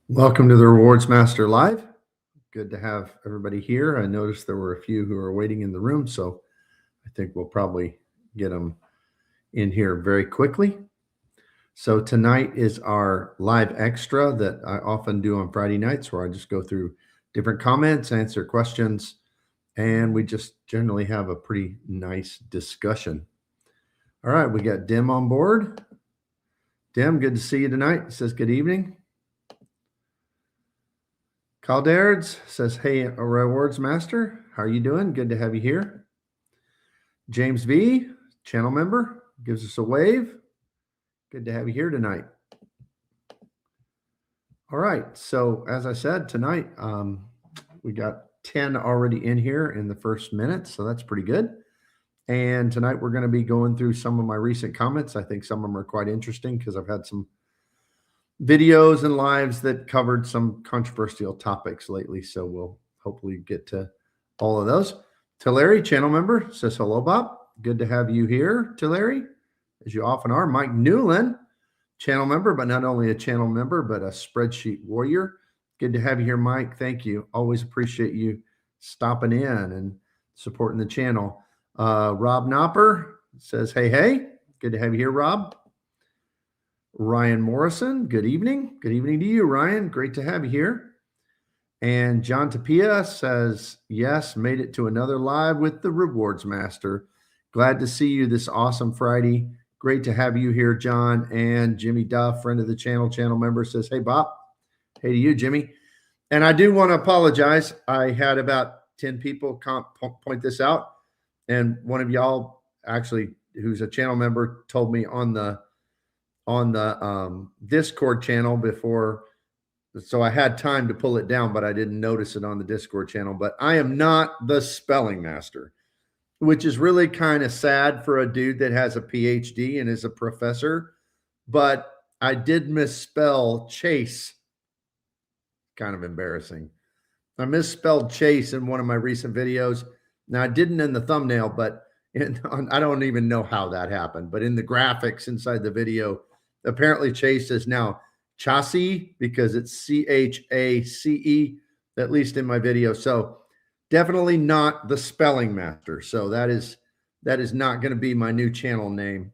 Welcome to the Rewards Master Live. Good to have everybody here. I noticed there were a few who are waiting in the room, so I think we'll probably get them in here very quickly. So tonight is our live extra that I often do on Friday nights, where I just go through different comments, answer questions, and we just generally have a pretty nice discussion. All right, we got Dim on board. Dim, good to see you tonight. It says good evening. Calderds says, hey, Rewards Master, how are you doing? Good to have you here. James V, channel member, gives us a wave. Good to have you here tonight. All right, so as I said, tonight we got 10 already in here in the first minute, so that's pretty good. And tonight we're going to be going through some of my recent comments. I think some of them are quite interesting because I've had some videos and lives that covered some controversial topics lately. So we'll hopefully get to all of those. Tulare, channel member, says hello, Bob. Good to have you here, Tulare, as you often are. Mike Newland, channel member, but not only a channel member, but a spreadsheet warrior. Good to have you here, Mike. Thank you. Always appreciate you stopping in and supporting the channel. Rob Knopper says, hey, hey. Good to have you here, Rob. Ryan Morrison, good evening. Good evening to you, Ryan. Great to have you here. And John Tapia says, yes, made it to another live with the Rewards Master. Glad to see you this awesome Friday. Great to have you here, John. And Jimmy Duff, friend of the channel member, says, hey, Bob. Hey to you, Jimmy. And I do want to apologize. I had about 10 people point this out. And one of y'all actually, who's a channel member, told me on the Discord channel before, so I had time to pull it down, but I didn't notice it on the Discord channel. But I am not the spelling master, which is really kind of sad for a dude that has a PhD and is a professor. But I did misspell Chase. Kind of embarrassing. I misspelled Chase in one of my recent videos. Now I didn't in the thumbnail, but I don't even know how that happened. But in the graphics inside the video, apparently Chase is now Chassis because it's Chace, at least in my video. So definitely not the spelling master. So that is not going to be my new channel name.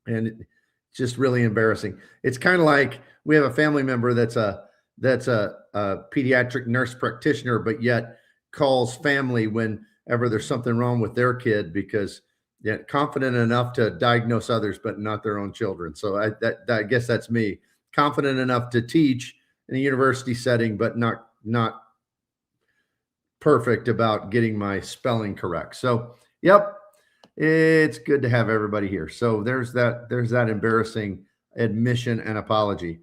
And it's just really embarrassing. It's kind of like we have a family member that's a pediatric nurse practitioner, but yet calls family whenever there's something wrong with their kid because confident enough to diagnose others, but not their own children. So I guess that's me, confident enough to teach in a university setting, but not perfect about getting my spelling correct. So, yep, it's good to have everybody here. So there's that embarrassing admission and apology.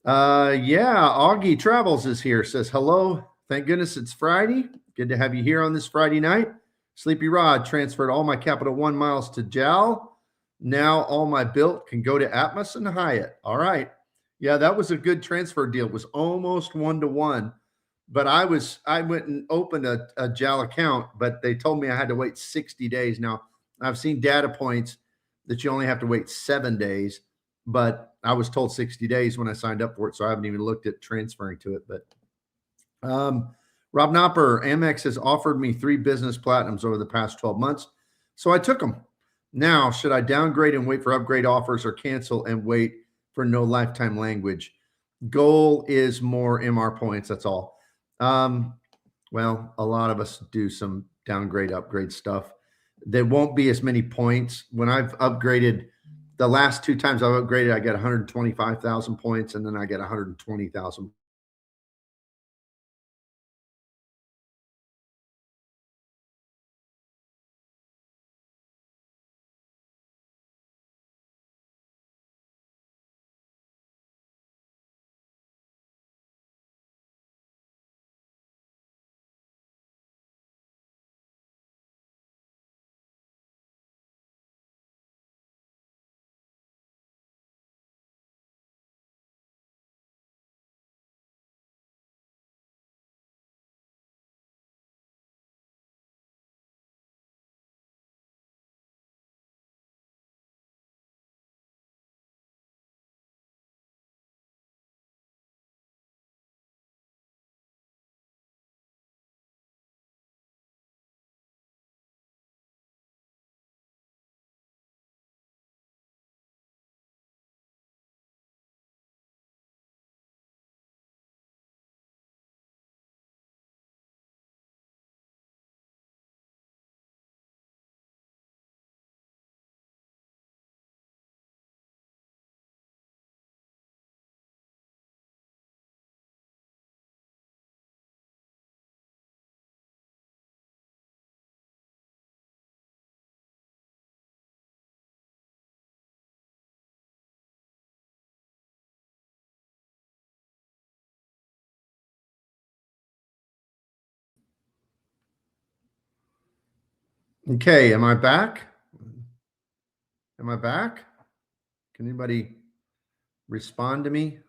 Yeah, Augie Travels is here, says hello. Thank goodness it's Friday. Good to have you here on this Friday night. Sleepy Rod transferred all my Capital One miles to JAL. Now all my Bilt can go to Atmos and Hyatt. All right. Yeah, that was a good transfer deal. It was almost 1-to-1. But I went and opened a JAL account, but they told me I had to wait 60 days. Now, I've seen data points that you only have to wait 7 days, but I was told 60 days when I signed up for it, so I haven't even looked at transferring to it. But Rob Knopper, Amex has offered me 3 business platinums over the past 12 months, so I took them. Now, should I downgrade and wait for upgrade offers or cancel and wait for no lifetime language? Goal is more MR points, that's all. Well, a lot of us do some downgrade, upgrade stuff. There won't be as many points. When I've upgraded, the last 2 times I've upgraded, I get 125,000 points, and then I get 120,000 Okay, am I back? Am I back? Can anybody respond to me?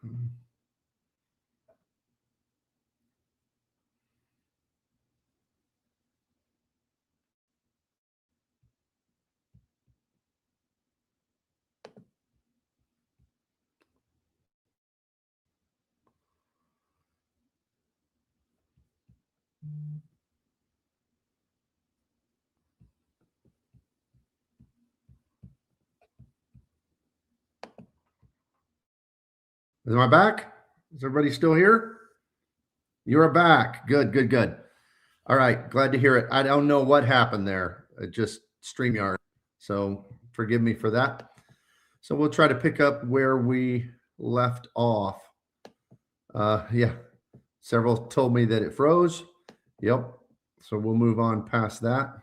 Am I back? Is everybody still here? You are back. Good, good, good. All right, glad to hear it. I don't know what happened there. It just StreamYard. So forgive me for that. So we'll try to pick up where we left off. Yeah, several told me that it froze. Yep. So we'll move on past that.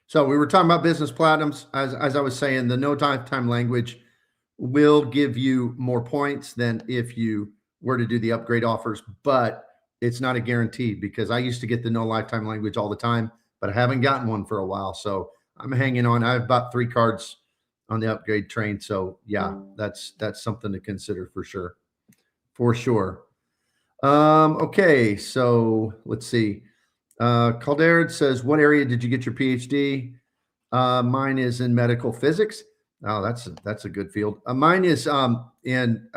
So we were talking about business platinums. As I was saying, the no lifetime language will give you more points than if you were to do the upgrade offers, but it's not a guarantee because I used to get the no lifetime language all the time, but I haven't gotten one for a while. So I'm hanging on. I have about 3 cards on the upgrade train. So yeah, that's something to consider for sure. For sure. Okay, so let's see. Calderd says, what area did you get your PhD? Mine is in medical physics. Oh, that's a good field. Mine is in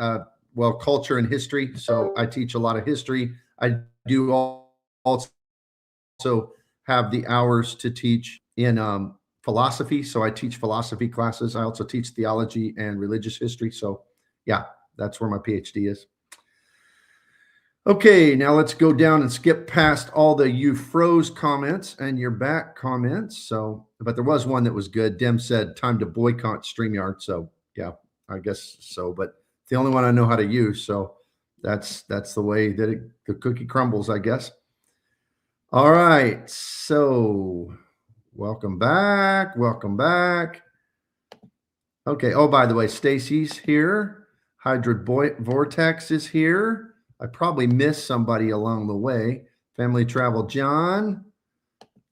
well, culture and history. So I teach a lot of history. I do also have the hours to teach in philosophy. So I teach philosophy classes. I also teach theology and religious history. So yeah, that's where my PhD is. Okay, now let's go down and skip past all the you froze comments and your back comments. So, but there was one that was good. Dem said time to boycott StreamYard. So yeah, I guess so. But it's the only one I know how to use. So that's the way that the cookie crumbles, I guess. All right. So welcome back. Welcome back. Okay. Oh, by the way, Stacy's here. Hydrid Vortex is here. I probably missed somebody along the way. Family Travel John,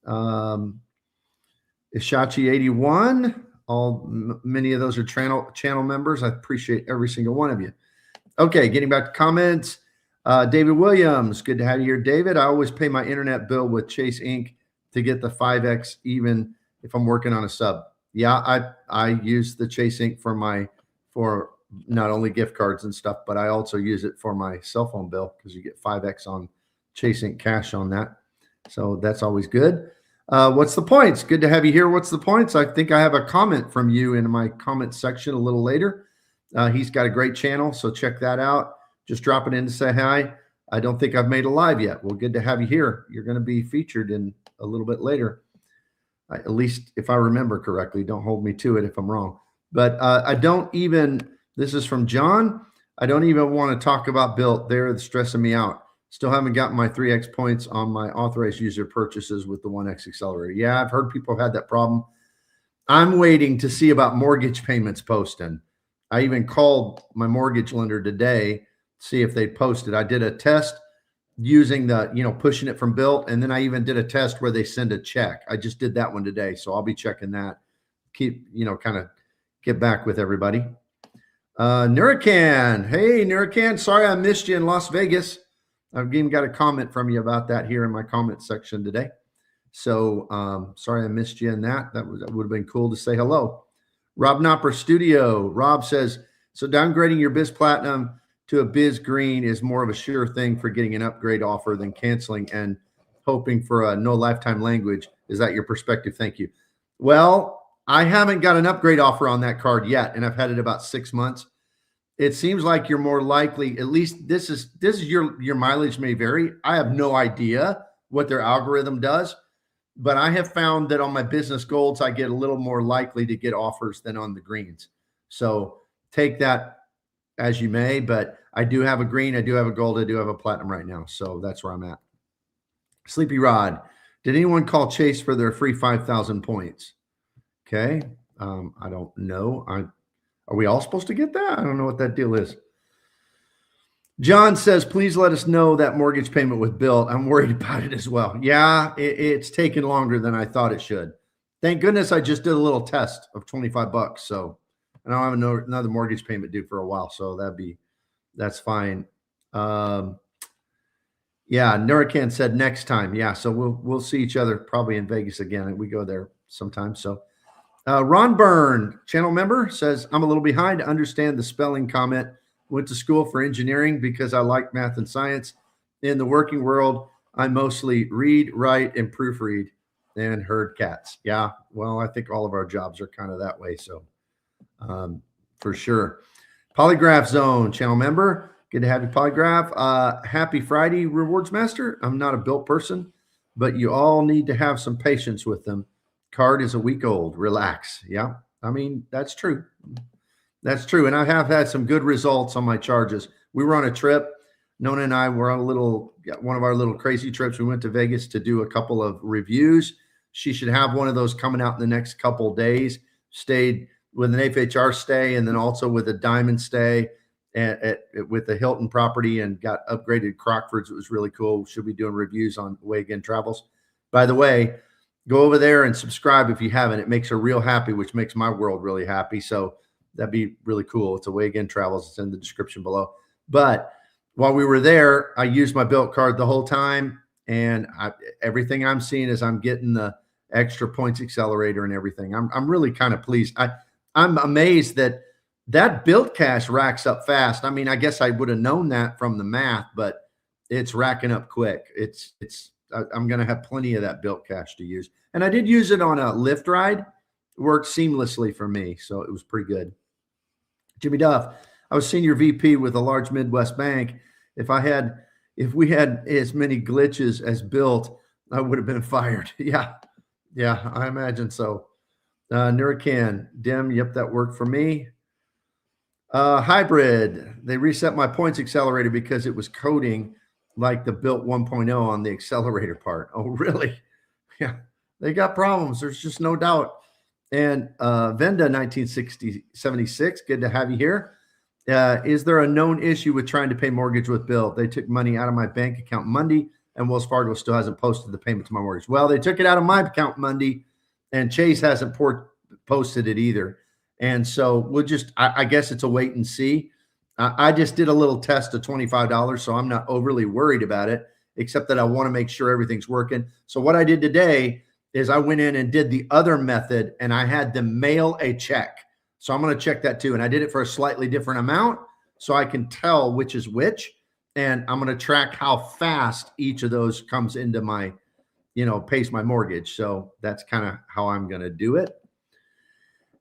Ishachi 81. Many of those are channel members. I appreciate every single one of you. Okay, getting back to comments. David Williams, good to have you here, David. I always pay my internet bill with Chase Inc. to get the 5x, even if I'm working on a sub. Yeah, I use the Chase Inc. for not only gift cards and stuff, but I also use it for my cell phone bill because you get 5x on Chase Inc. cash on that. So that's always good. What's the points? Good to have you here. What's the points? I think I have a comment from you in my comment section a little later. He's got a great channel, so check that out. Just drop it in to say hi. I don't think I've made a live yet. Well, good to have you here. You're going to be featured in a little bit later, at least if I remember correctly. Don't hold me to it if I'm wrong. But I don't even, this is from John. I don't even want to talk about Bilt. They're stressing me out. Still haven't gotten my 3x points on my authorized user purchases with the 1x accelerator. Yeah, I've heard people have had that problem. I'm waiting to see about mortgage payments posting. I even called my mortgage lender today, see if they posted. I did a test using the, pushing it from Bilt. And then I even did a test where they send a check. I just did that one today. So I'll be checking that. Keep, kind of get back with everybody. Nuracan. Hey, Nuracan. Sorry I missed you in Las Vegas. I've even got a comment from you about that here in my comment section today. So sorry I missed you in that. That would have been cool to say hello. Rob Knopper Studio. Rob says, so downgrading your Biz Platinum to a Biz Green is more of a sure thing for getting an upgrade offer than canceling and hoping for a no lifetime language. Is that your perspective? Thank you. Well, I haven't got an upgrade offer on that card yet, and I've had it about 6 months. It seems like you're more likely, at least this is your mileage may vary. I have no idea what their algorithm does, but I have found that on my business golds, I get a little more likely to get offers than on the greens. So take that as you may, but I do have a green, I do have a gold, I do have a platinum right now. So that's where I'm at. Sleepy Rod, did anyone call Chase for their free 5,000 points? Okay. I don't know. Are we all supposed to get that? I don't know what that deal is. John says, please let us know that mortgage payment with Bilt. I'm worried about it as well. Yeah, it's taken longer than I thought it should. Thank goodness I just did a little test of 25 bucks. So I don't have another mortgage payment due for a while. So that's fine. Yeah, Nuracan said next time. Yeah, so we'll see each other probably in Vegas again, and we go there sometime. So Ron Byrne, channel member, says, I'm a little behind to understand the spelling comment. Went to school for engineering because I like math and science. In the working world, I mostly read, write, and proofread and herd cats. Yeah, well, I think all of our jobs are kind of that way. So for sure. Polygraph Zone, channel member. Good to have you, Polygraph. Happy Friday, Rewards Master. I'm not a Bilt person, but you all need to have some patience with them. Card is a week old. Relax. Yeah, I mean, that's true. That's true. And I have had some good results on my charges. We were on a trip. Nona and I were on one of our little crazy trips. We went to Vegas to do a couple of reviews. She should have one of those coming out in the next couple of days. Stayed with an FHR stay and then also with a diamond stay with the Hilton property and got upgraded Crockfords. It was really cool. Should be doing reviews on Way Again Travels. By the way, go over there and subscribe if you haven't. It makes her real happy, which makes my world really happy. So that'd be really cool. It's a Way Again Travels. It's in the description below. But while we were there, I used my Bilt card the whole time. And everything I'm seeing is I'm getting the extra points accelerator and everything. I'm really kind of pleased. I'm amazed that Bilt cash racks up fast. I mean, I guess I would have known that from the math, but it's racking up quick. I'm going to have plenty of that Bilt cash to use. And I did use it on a Lyft ride. It worked seamlessly for me. So it was pretty good. Jimmy Duff, I was senior VP with a large Midwest bank. If we had as many glitches as Bilt, I would have been fired. Yeah, I imagine so. Nuracan, Dim, yep, that worked for me. Hybrid, they reset my points accelerator because it was coding like the Bilt 1.0 on the accelerator part. Oh, really? Yeah, they got problems. There's just no doubt. And Venda 1976, good to have you here. Is there a known issue with trying to pay mortgage with Bilt? They took money out of my bank account Monday, and Wells Fargo still hasn't posted the payment to my mortgage. Well, they took it out of my account Monday, and Chase hasn't posted it either. And so we'll just, I guess it's a wait and see. I just did a little test of $25, so I'm not overly worried about it, except that I want to make sure everything's working. So what I did today is I went in and did the other method, and I had them mail a check. So I'm going to check that too. And I did it for a slightly different amount so I can tell which is which. And I'm going to track how fast each of those comes into my, pays my mortgage. So that's kind of how I'm going to do it.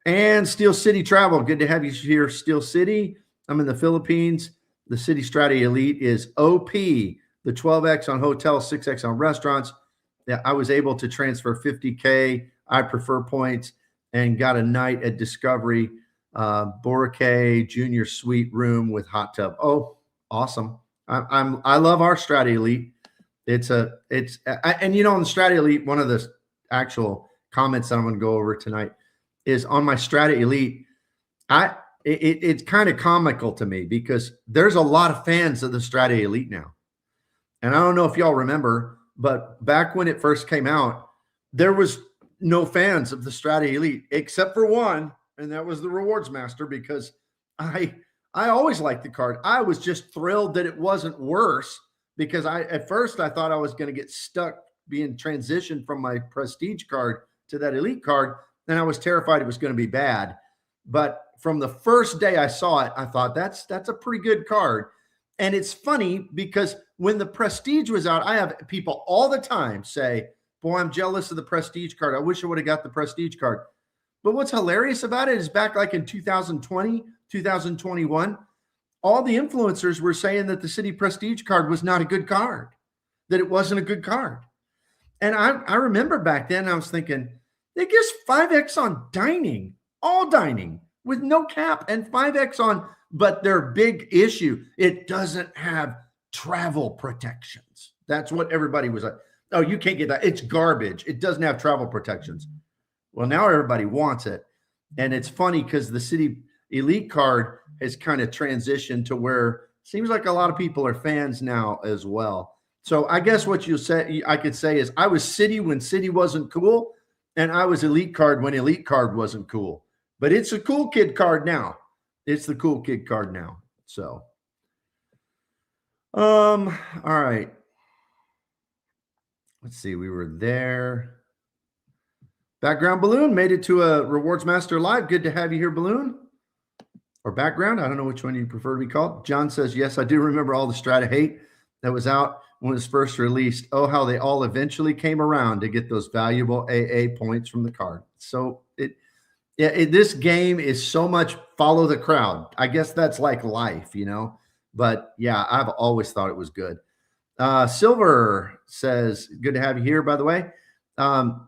And Steel City Travel, good to have you here, Steel City. I'm in the Philippines. The Citi Strata Elite is OP. The 12X on hotels, 6X on restaurants. Yeah, I was able to transfer $50K. I prefer points and got a night at Discovery, Boracay Junior Suite room with hot tub. Oh, awesome! I love our Strata Elite. On the Strata Elite, one of the actual comments that I'm going to go over tonight is on my Strata Elite. It's kind of comical to me because there's a lot of fans of the Strata Elite now. And I don't know if y'all remember, but back when it first came out, there was no fans of the Strata Elite except for one, and that was the Rewards Master, because I always liked the card. I was just thrilled that it wasn't worse, because at first I thought I was going to get stuck being transitioned from my Prestige card to that Elite card, and I was terrified it was going to be bad. But from the first day I saw it, I thought that's a pretty good card. And it's funny because when the Prestige was out, I have people all the time say, boy, I'm jealous of the Prestige card. I wish I would have got the Prestige card. But what's hilarious about it is back like in 2020, 2021, all the influencers were saying that the Citi Prestige card was not a good card, that it wasn't a good card. And I remember back then I was thinking, they just 5X on dining, all dining with no cap, and 5X on, but their big issue, it doesn't have travel protections. That's what everybody was like. Oh, you can't get that. It's garbage. It doesn't have travel protections. Well, now everybody wants it. And it's funny because the Citi Elite card has kind of transitioned to where Seems like a lot of people are fans now as well. So I guess what I could say is I was Citi when Citi wasn't cool, and I was Elite Card when Elite Card wasn't cool. But it's a cool kid card now. It's the cool kid card now. So, all right. Let's see. We were there. Background Balloon made it to a Rewards Master Live. Good to have you here, Balloon. Or Background. I don't know which one you prefer to be called. John says, yes, I do remember all the Strata hate that was out when it was first released. Oh, how they all eventually came around to get those valuable AA points from the card. So this game is so much follow the crowd. I guess that's like life, you know. But yeah, I've always thought it was good. Silver says, good to have you here, by the way.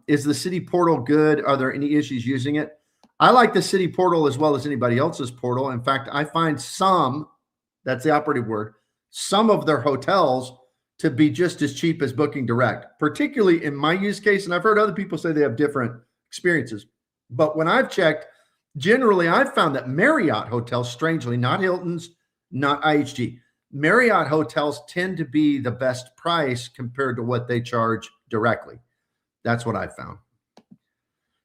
Is the Citi portal good? Are there any issues using it? I like the Citi portal as well as anybody else's portal. In fact, I find that's the operative word, some of their hotels to be just as cheap as booking direct, particularly in my use case. And I've heard other people say they have different experiences. But when I've checked, generally I've found that Marriott hotels, strangely, not Hilton's, not IHG, Marriott hotels tend to be the best price compared to what they charge directly. That's what I found.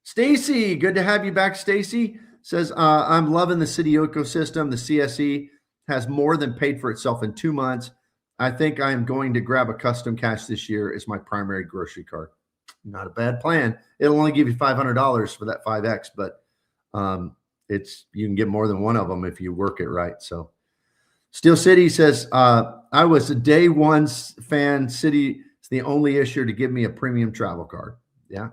Stacy, good to have you back. Stacy says, I'm loving the Citi ecosystem. The CSE has more than paid for itself in 2 months. I think I am going to grab a custom cash this year as my primary grocery card. Not a bad plan. It'll only give you $500 for that 5X, but you can get more than one of them if you work it right. So Steel City says, I was a day one fan. Citi is the only issuer to give me a premium travel card. Yeah.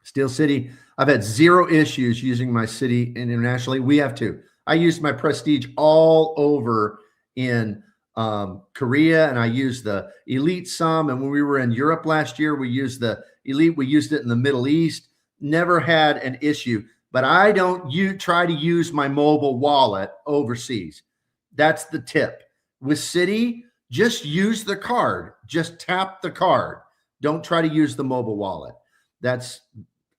Steel City, I've had 0 issues using my Citi internationally. We have too. I used my Prestige all over in Korea, and I used the Elite some. And when we were in Europe last year, we used the Elite. We used it in the Middle East. Never had an issue. But I don't try to use my mobile wallet overseas. That's the tip. With Citi, just use the card. Just tap the card. Don't try to use the mobile wallet.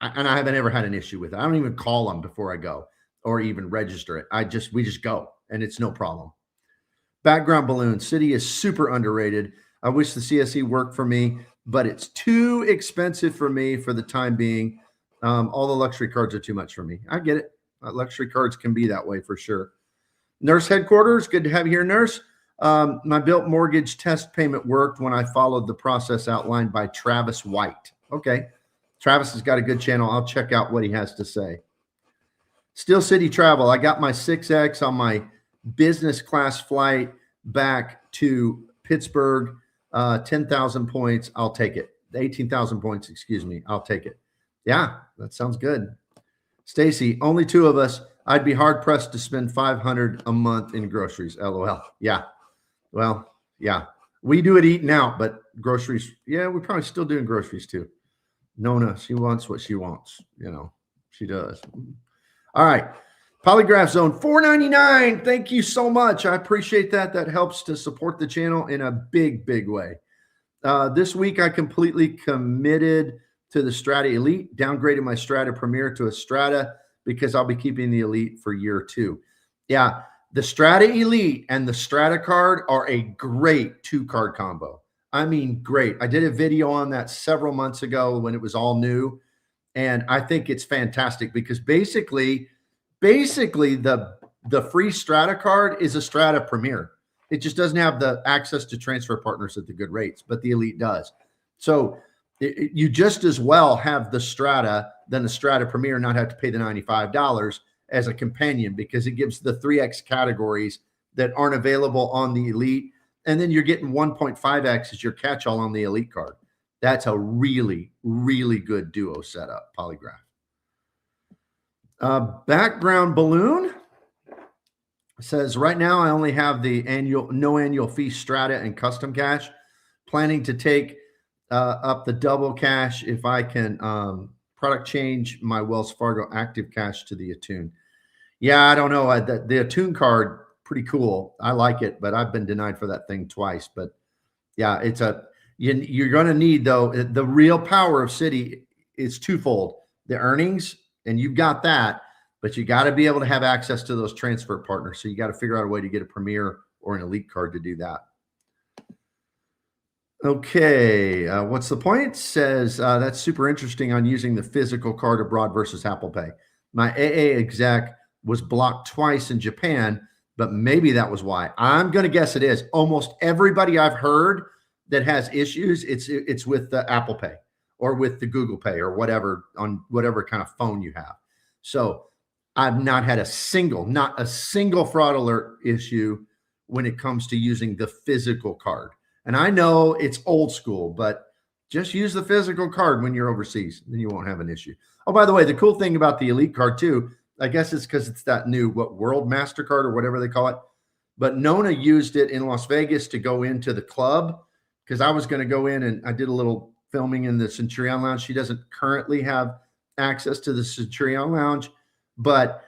And I haven't ever had an issue with it. I don't even call them before I go or even register it. We just go, and it's no problem. Background Balloon, Citi is super underrated. I wish the CSE worked for me, but it's too expensive for me for the time being. All the luxury cards are too much for me. I get it. Luxury cards can be that way for sure. Nurse Headquarters, good to have you here, Nurse. My Bilt mortgage test payment worked when I followed the process outlined by Travis White. Okay. Travis has got a good channel. I'll check out what he has to say. Steel City Travel. I got my 6X on my business class flight back to Pittsburgh. 10,000 points. I'll take it. 18,000 points, excuse me. I'll take it. Yeah, that sounds good. Stacy, only 2 of us. I'd be hard pressed to spend $500 a month in groceries. LOL. Yeah. Well, yeah. We do it eating out, but groceries, yeah, we're probably still doing groceries too. Nona, she wants what she wants. You know, she does. All right. Polygraph Zone, $4.99. Thank you so much. I appreciate that. That helps to support the channel in a big, big way. This week, I completely committed to the Strata Elite, downgraded my Strata Premier to a Strata because I'll be keeping the Elite for year 2. Yeah, the Strata Elite and the Strata card are a great 2-card combo. I mean, great. I did a video on that several months ago when it was all new. And I think it's fantastic because basically the free Strata card is a Strata Premier. It just doesn't have the access to transfer partners at the good rates, but the Elite does. So you just as well have the Strata than the Strata Premier, not have to pay the $95 as a companion because it gives the 3X categories that aren't available on the Elite. And then you're getting 1.5X as your catch-all on the Elite card. That's a really, really good duo setup, Polygraph. Background Balloon says, right now I only have the no annual fee Strata and custom cash. Planning to take up the double cash if I can product change my Wells Fargo active cash to the Attune. Yeah, I don't know. The Attune card, pretty cool. I like it, but I've been denied for that thing twice. But yeah, you're going to need, though, the real power of Citi is twofold. The earnings, and you've got that, but you got to be able to have access to those transfer partners. So you got to figure out a way to get a Premier or an elite card to do that. Okay, what's the point? Says that's super interesting on using the physical card abroad versus Apple Pay. My AA exec was blocked twice in Japan, but maybe that was why. I'm going to guess it is. Almost everybody I've heard that has issues, it's with the Apple Pay or with the Google Pay or whatever, on whatever kind of phone you have. So I've not had not a single fraud alert issue when it comes to using the physical card. And I know it's old school, but just use the physical card when you're overseas, then you won't have an issue. Oh, by the way, the cool thing about the Elite card too, I guess it's because it's that new World MasterCard or whatever they call it. But Nona used it in Las Vegas to go into the club, because I was going to go in and I did a little filming in the Centurion Lounge. She doesn't currently have access to the Centurion Lounge, but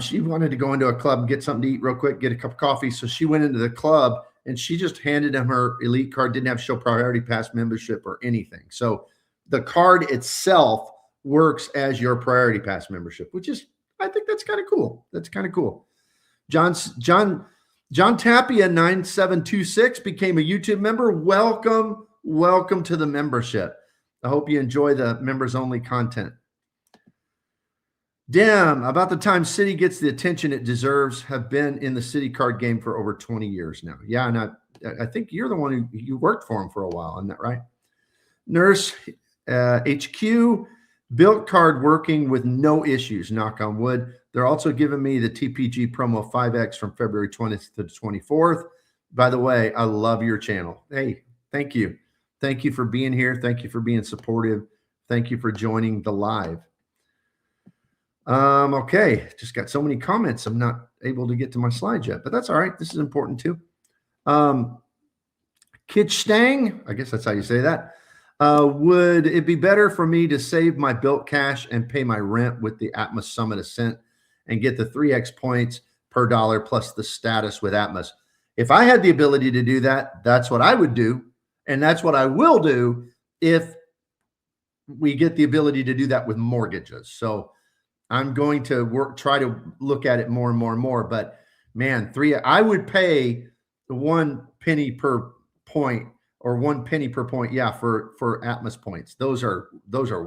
she wanted to go into a club and get something to eat real quick, get a cup of coffee. So she went into the club and she just handed him her Elite card, didn't have show priority pass membership or anything. So the card itself works as your priority pass membership, which is, I think that's kind of cool. That's kind of cool. John Tapia 9726 became a YouTube member. Welcome to the membership. I hope you enjoy the members only content. Damn, about the time Citi gets the attention it deserves. Have been in the Citi card game for over 20 years now. Yeah, and I think you're the one you worked for him for a while, isn't that right? Nurse HQ, Bilt card working with no issues, knock on wood. They're also giving me the TPG promo 5X from February 20th to the 24th. By the way, I love your channel. Hey, thank you. Thank you for being here. Thank you for being supportive. Thank you for joining the live. Okay, just got so many comments. I'm not able to get to my slides yet, but that's all right. This is important too. Kid Stang, I guess that's how you say that. Would it be better for me to save my Bilt cash and pay my rent with the Atmos Summit Ascent and get the 3x points per dollar plus the status with Atmos? If I had the ability to do that, that's what I would do. And that's what I will do if we get the ability to do that with mortgages. So I'm going to try to look at it more and more and more. But man, I would pay the 1 penny per point or 1 penny per point. Yeah, for Atmos points. Those are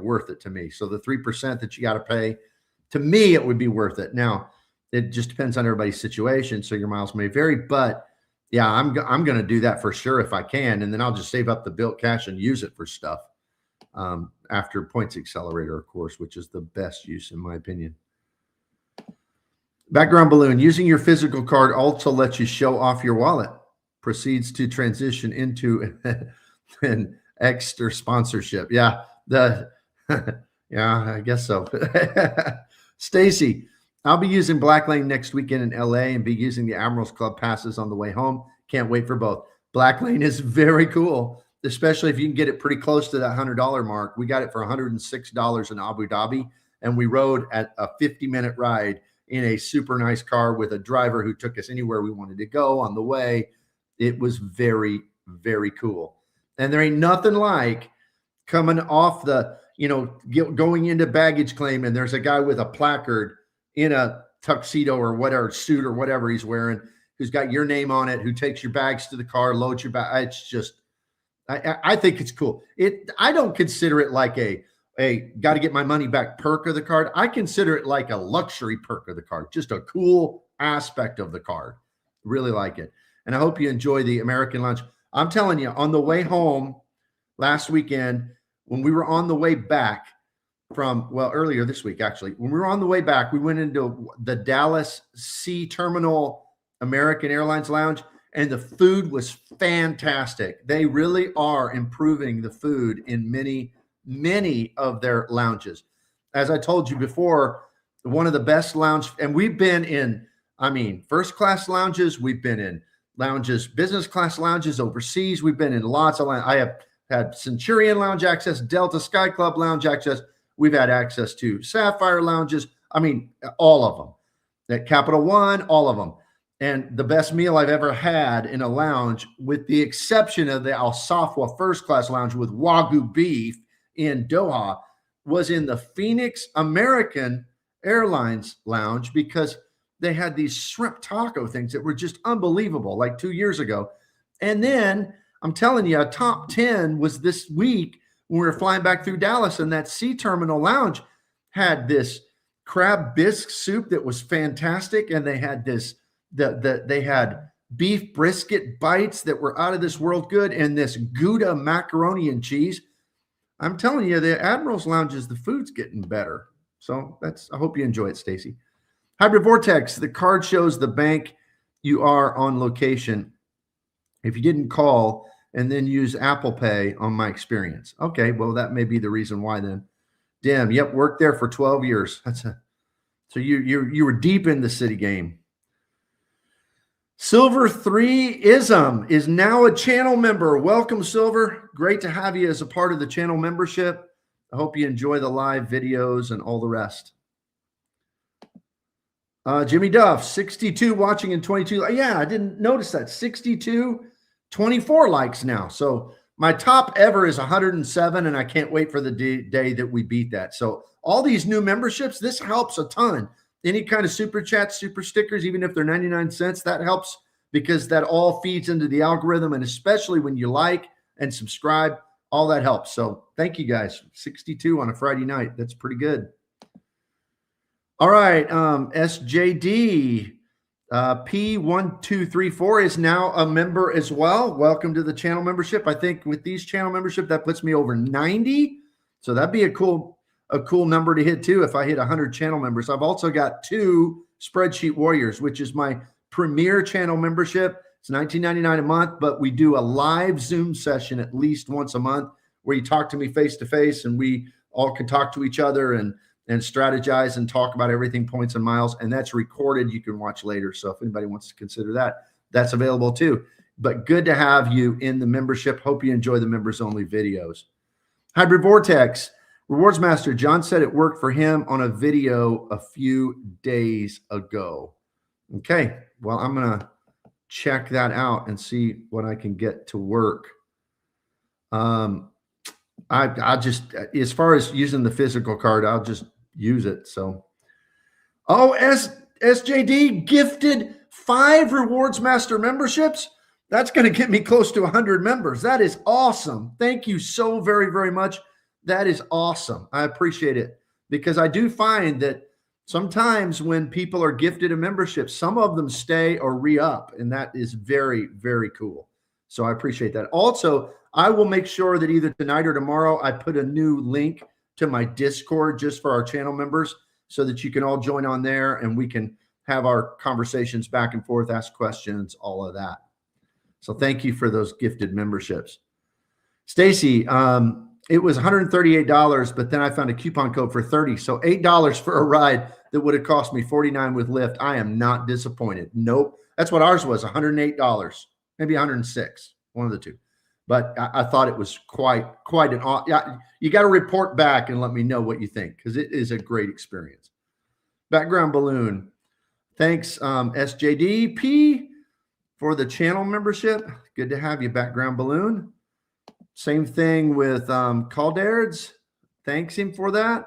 worth it to me. So the 3% that you got to pay, to me, it would be worth it. Now, it just depends on everybody's situation. So your miles may vary, but yeah, I'm going to do that for sure if I can. And then I'll just save up the Bilt cash and use it for stuff. After Points Accelerator, of course, which is the best use in my opinion. Background balloon, using your physical card also lets you show off your wallet. Proceeds to transition into an extra sponsorship. Yeah, yeah, I guess so. Stacy, I'll be using Black Lane next weekend in LA and be using the Admirals Club passes on the way home. Can't wait for both. Black Lane is very cool, especially if you can get it pretty close to that $100 mark. We got it for $106 in Abu Dhabi, and we rode at a 50-minute ride in a super nice car with a driver who took us anywhere we wanted to go on the way. It was very, very cool. And there ain't nothing like coming off the, going into baggage claim, and there's a guy with a placard in a tuxedo or whatever, suit or whatever he's wearing, who's got your name on it, who takes your bags to the car, loads your bag. It's just, I think it's cool. I don't consider it like a got to get my money back perk of the card. I consider it like a luxury perk of the card, just a cool aspect of the card. Really like it. And I hope you enjoy the American Lounge. I'm telling you, on the way home last weekend, when we were on the way back from, earlier this week, actually, when we were on the way back, we went into the Dallas C Terminal American Airlines Lounge, and the food was fantastic. They really are improving the food in many, many of their lounges. As I told you before, one of the best lounge, and we've been in, first class lounges, we've been in lounges, business class lounges overseas. We've been in lots of lounges. I have had Centurion Lounge access, Delta Sky Club Lounge access. We've had access to Sapphire Lounges. All of them. At Capital One, all of them. And the best meal I've ever had in a lounge, with the exception of the Al Safwa First Class Lounge with Wagyu beef in Doha, was in the Phoenix American Airlines Lounge, because they had these shrimp taco things that were just unbelievable, like 2 years ago. And then I'm telling you, a top 10 was this week when we were flying back through Dallas, and that Sea Terminal Lounge had this crab bisque soup that was fantastic, and they had they had beef brisket bites that were out of this world good, and this Gouda macaroni and cheese. I'm telling you, the Admiral's Lounges, the food's getting better. So I hope you enjoy it, Stacy. Hybrid Vortex, the card shows the bank you are on location if you didn't call and then use Apple Pay on my experience. Okay, well, that may be the reason why then. Dim, yep, worked there for 12 years. So you were deep in the Citi game. Silver 3ism is now a channel member. Welcome, Silver. Great to have you as a part of the channel membership. I hope you enjoy the live videos and all the rest. Jimmy Duff, 62 watching in 22. Yeah, I didn't notice that. 62, 24 likes now. So my top ever is 107, and I can't wait for the day that we beat that. So all these new memberships, this helps a ton. Any kind of super chats, super stickers, even if they're 99 cents, that helps because that all feeds into the algorithm. And especially when you like and subscribe, all that helps. So thank you guys. 62 on a Friday night. That's pretty good. All right. SJD P1234 is now a member as well. Welcome to the channel membership. I think with these channel membership, that puts me over 90. So that'd be a cool number to hit too if I hit 100 channel members. I've also got 2 Spreadsheet Warriors, which is my premier channel membership. It's $19.99 a month, but we do a live Zoom session at least once a month where you talk to me face to face, and we all can talk to each other and strategize and talk about everything, points and miles. And that's recorded. You can watch later. So if anybody wants to consider that, that's available too. But good to have you in the membership. Hope you enjoy the members only videos. Hybrid Vortex. Rewards Master, John said it worked for him on a video a few days ago. Okay, well, I'm going to check that out and see what I can get to work. I just, as far as using the physical card, I'll just use it. So, SJD gifted 5 Rewards Master memberships. That's going to get me close to 100 members. That is awesome. Thank you so very, very much. That is awesome. I appreciate it because I do find that sometimes when people are gifted a membership, some of them stay or re-up, and that is very, very cool. So I appreciate that. Also, I will make sure that either tonight or tomorrow, I put a new link to my Discord just for our channel members so that you can all join on there and we can have our conversations back and forth, ask questions, all of that. So thank you for those gifted memberships. Stacy, it was $138, but then I found a coupon code for $30. So $8 for a ride that would have cost me $49 with Lyft. I am not disappointed. Nope. That's what ours was, $108, maybe $106, one of the two. But I thought it was quite an, yeah, you got to report back and let me know what you think because it is a great experience. Background balloon. Thanks, SJDP, for the channel membership. Good to have you, Background Balloon. Same thing with Calderds. Thanks him for that.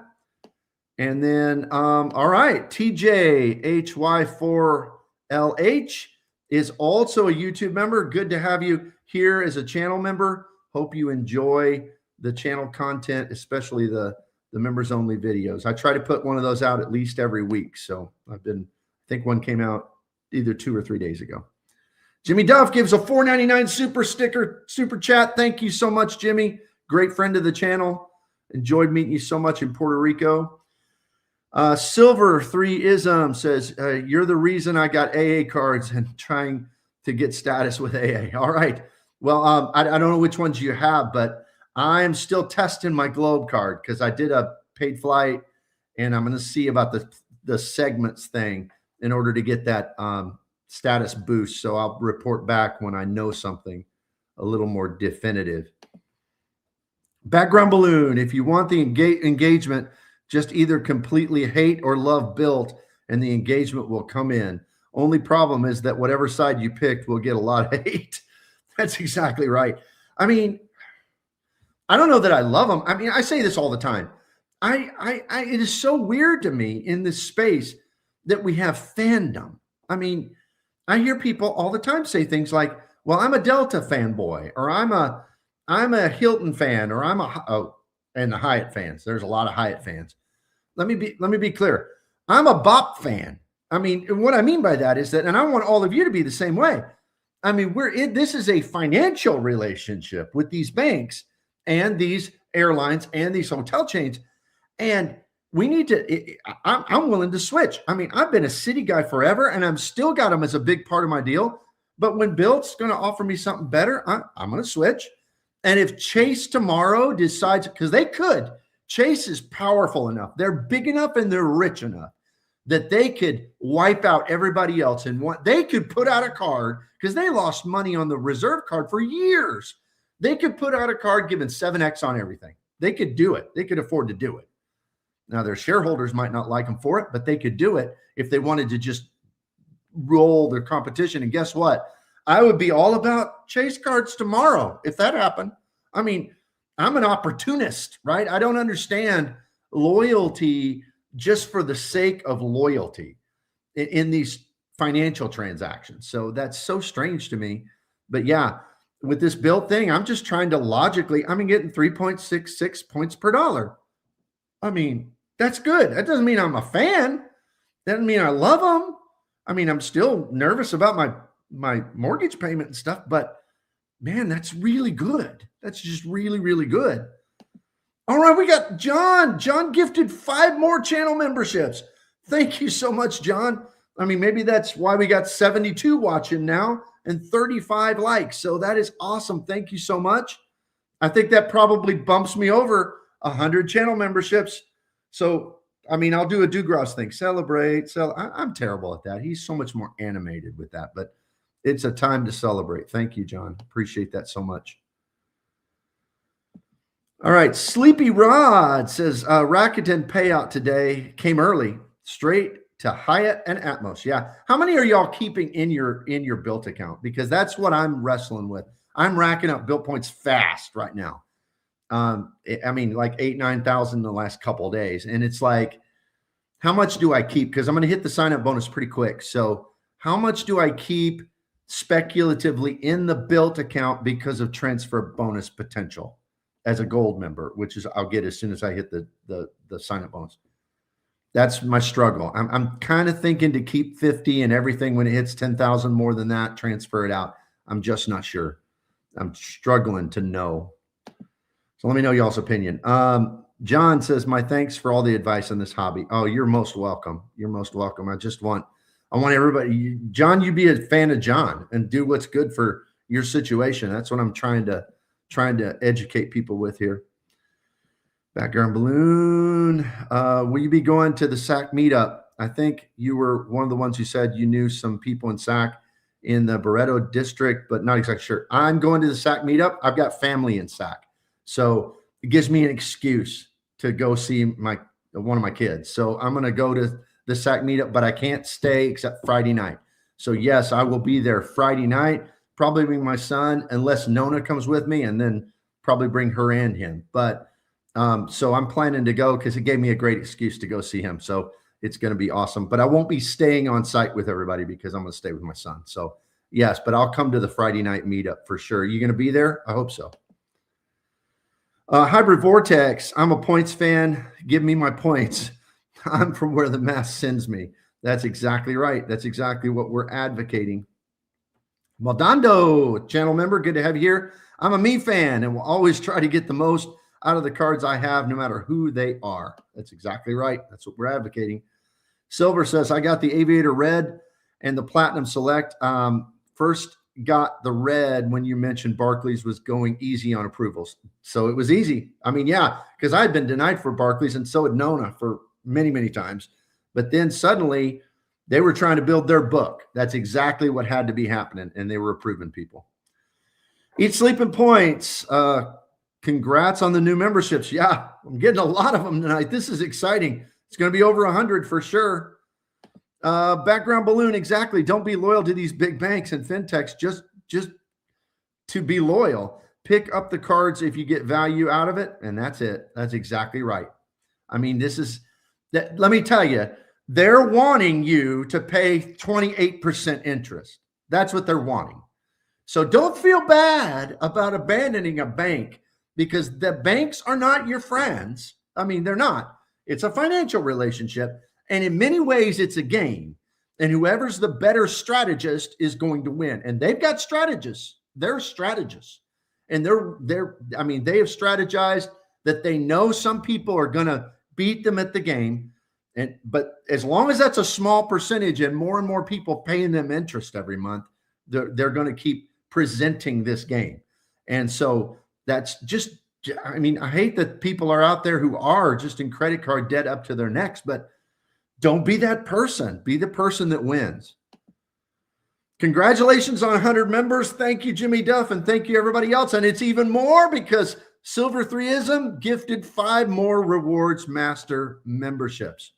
And then, all right, TJHY4LH is also a YouTube member. Good to have you here as a channel member. Hope you enjoy the channel content, especially the members only videos. I try to put one of those out at least every week. So I think one came out either 2 or 3 days ago. Jimmy Duff gives a $4.99 super chat. Thank you so much, Jimmy. Great friend of the channel. Enjoyed meeting you so much in Puerto Rico. Silver 3ism says, you're the reason I got AA cards and trying to get status with AA. All right. Well, I don't know which ones you have, but I'm still testing my Globe card because I did a paid flight and I'm going to see about the segments thing in order to get that status boost. So I'll report back when I know something a little more definitive. Background balloon. If you want the engagement, just either completely hate or love Bilt and the engagement will come in. Only problem is that whatever side you picked will get a lot of hate. That's exactly right. I mean, I don't know that I love them. I mean, I say this all the time. It is so weird to me in this space that we have fandom. I mean, I hear people all the time say things like, well, I'm a Delta fanboy, or I'm a Hilton fan, or and the Hyatt fans. There's a lot of Hyatt fans. Let me be clear. I'm a Bop fan. I mean, what I mean by that is that, and I want all of you to be the same way. I mean, this is a financial relationship with these banks and these airlines and these hotel chains. And we need to, I'm willing to switch. I mean, I've been a Citi guy forever, and I'm still got them as a big part of my deal. But when Bilt's going to offer me something better, I'm going to switch. And if Chase tomorrow decides, because they could, Chase is powerful enough, they're big enough, and they're rich enough that they could wipe out everybody else. And they could put out a card, because they lost money on the reserve card for years. They could put out a card giving 7X on everything. They could do it. They could afford to do it. Now, their shareholders might not like them for it, but they could do it if they wanted to just roll their competition. And guess what? I would be all about Chase cards tomorrow if that happened. I mean, I'm an opportunist, right? I don't understand loyalty just for the sake of loyalty in these financial transactions. So that's so strange to me. But yeah, with this Bilt thing, I'm just trying to logically, I'm getting 3.66 points per dollar. I mean, that's good. That doesn't mean I'm a fan. That doesn't mean I love them. I mean, I'm still nervous about my mortgage payment and stuff, but man, that's really good. That's just really, really good. All right, we got John. John gifted 5 more channel memberships. Thank you so much, John. I mean, maybe that's why we got 72 watching now and 35 likes. So that is awesome. Thank you so much. I think that probably bumps me over 100 channel memberships. So, I mean, I'll do a Dugross thing. Celebrate. I'm terrible at that. He's so much more animated with that, but it's a time to celebrate. Thank you, John. Appreciate that so much. All right. Sleepy Rod says, Rakuten payout today came early, straight to Hyatt and Atmos. Yeah. How many are y'all keeping in your Bilt account? Because that's what I'm wrestling with. I'm racking up Bilt points fast right now. I mean, like 8,000-9,000 in the last couple of days. And it's like, how much do I keep? Because I'm going to hit the sign-up bonus pretty quick. So how much do I keep speculatively in the Bilt account because of transfer bonus potential as a gold member, which is I'll get as soon as I hit the sign-up bonus. That's my struggle. I'm kind of thinking to keep 50 and everything when it hits 10,000 more than that, transfer it out. I'm just not sure. I'm struggling to know. So let me know y'all's opinion. John says, my thanks for all the advice on this hobby. Oh, you're most welcome. You're most welcome. I want everybody, John, you be a fan of John and do what's good for your situation. That's what I'm trying to educate people with here. Background balloon. Will you be going to the SAC meetup? I think you were one of the ones who said you knew some people in SAC in the Barreto district, but not exactly sure. I'm going to the SAC meetup. I've got family in SAC. So it gives me an excuse to go see one of my kids. So I'm going to go to the SAC meetup, but I can't stay except Friday night. So yes, I will be there Friday night, probably bring my son, unless Nona comes with me, and then probably bring her and him. But so I'm planning to go because it gave me a great excuse to go see him. So it's going to be awesome, but I won't be staying on site with everybody because I'm going to stay with my son. So yes, but I'll come to the Friday night meetup for sure. You going to be there? I hope so. Hybrid Vortex. I'm a points fan. Give me my points. I'm from where the math sends me. That's exactly right. That's exactly what we're advocating. Maldonado, channel member, good to have you here. I'm a me fan and will always try to get the most out of the cards I have, no matter who they are. That's exactly right. That's what we're advocating. Silver says, I got the Aviator Red and the Platinum Select. First got the red when you mentioned Barclays was going easy on approvals. So it was easy. I mean, yeah, because I had been denied for Barclays and so had Nona for many, many times. But then suddenly they were trying to build their book. That's exactly what had to be happening. And they were approving people. Eat Sleeping Points. Congrats on the new memberships. Yeah, I'm getting a lot of them tonight. This is exciting. It's going to be over 100 for sure. Background balloon. Exactly. Don't be loyal to these big banks and fintechs. Just to be loyal. Pick up the cards if you get value out of it. And that's it. That's exactly right. I mean, this is that. Let me tell you, They're wanting you to pay 28% interest. That's what they're wanting. So don't feel bad about abandoning a bank, because the banks are not your friends. I mean, they're not. It's a financial relationship. And in many ways, it's a game. And whoever's the better strategist is going to win. And they've got strategists. They're strategists. And they have strategized that they know some people are going to beat them at the game. But as long as that's a small percentage and more people paying them interest every month, they're going to keep presenting this game. And so that's just, I mean, I hate that people are out there who are just in credit card debt up to their necks, but don't be that person. Be the person that wins. Congratulations on 100 members. Thank you, Jimmy Duff, and thank you, everybody else. And it's even more because Silver Threeism gifted 5 more Rewards Master memberships.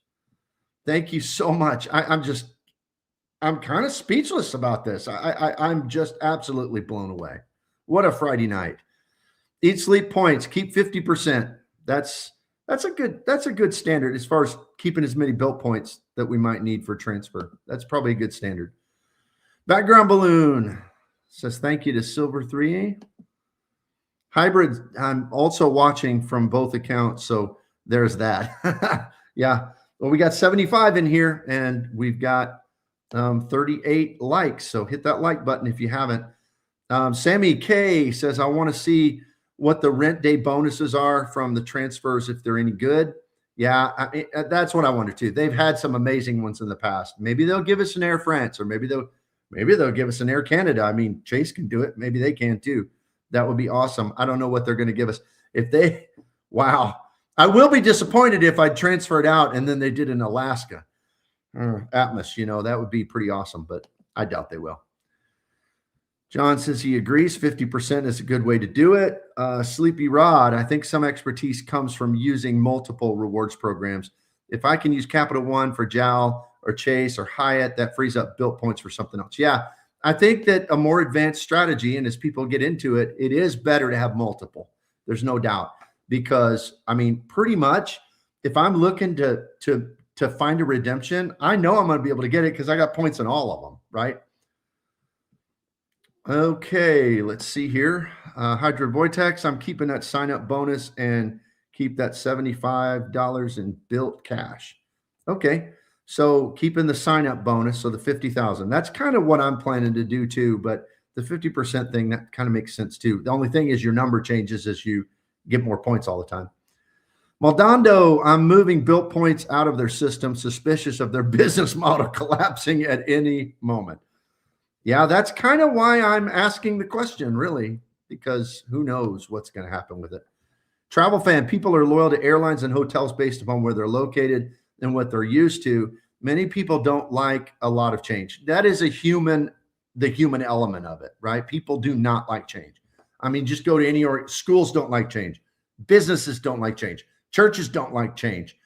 Thank you so much. I'm kind of speechless about this. I'm just absolutely blown away. What a Friday night. Eat, sleep, points. Keep 50%. That's a good standard as far as keeping as many Bilt points that we might need for transfer. That's probably a good standard. Background Balloon says thank you to Silver 3. Hybrid, I'm also watching from both accounts, so there's that. Yeah. Well, we got 75 in here, and we've got 38 likes. So hit that like button if you haven't. Sammy K says, I want to see what the rent day bonuses are from the transfers, if they're any good. Yeah, that's what I wonder too. They've had some amazing ones in the past. Maybe they'll give us an Air France, or maybe they'll give us an Air Canada. I mean, Chase can do it. Maybe they can too. That would be awesome. I don't know what they're going to give us. Wow. I will be disappointed if I transferred out and then they did in Alaska. Atmos, that would be pretty awesome, but I doubt they will. John says he agrees 50% is a good way to do it. Sleepy Rod, I think some expertise comes from using multiple rewards programs. If I can use Capital One for JAL or Chase or Hyatt, that frees up Bilt points for something else. Yeah, I think that a more advanced strategy, and as people get into it, it is better to have multiple. There's no doubt, because I mean, pretty much if I'm looking to find a redemption, I know I'm going to be able to get it because I got points in all of them, right? Okay, let's see here. Hydro Vortex, I'm keeping that sign-up bonus and keep that $75 in Bilt cash. Okay, so keeping the sign-up bonus, so the $50,000. That's kind of what I'm planning to do too, but the 50% thing, that kind of makes sense too. The only thing is your number changes as you get more points all the time. Maldonado, I'm moving Bilt points out of their system, suspicious of their business model collapsing at any moment. Yeah, that's kind of why I'm asking the question, really, because who knows what's going to happen with it. Travel Fan, people are loyal to airlines and hotels based upon where they're located and what they're used to. Many people don't like a lot of change. That is the human element of it, right? People do not like change. I mean, just go to any schools don't like change. Businesses don't like change. Churches don't like change.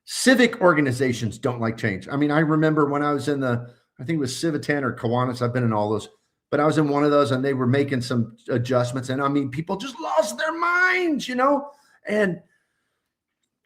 Civic organizations don't like change. I mean, I remember when I was in I think it was Civitan or Kiwanis. I've been in all those, but I was in one of those and they were making some adjustments. And I mean, people just lost their minds, and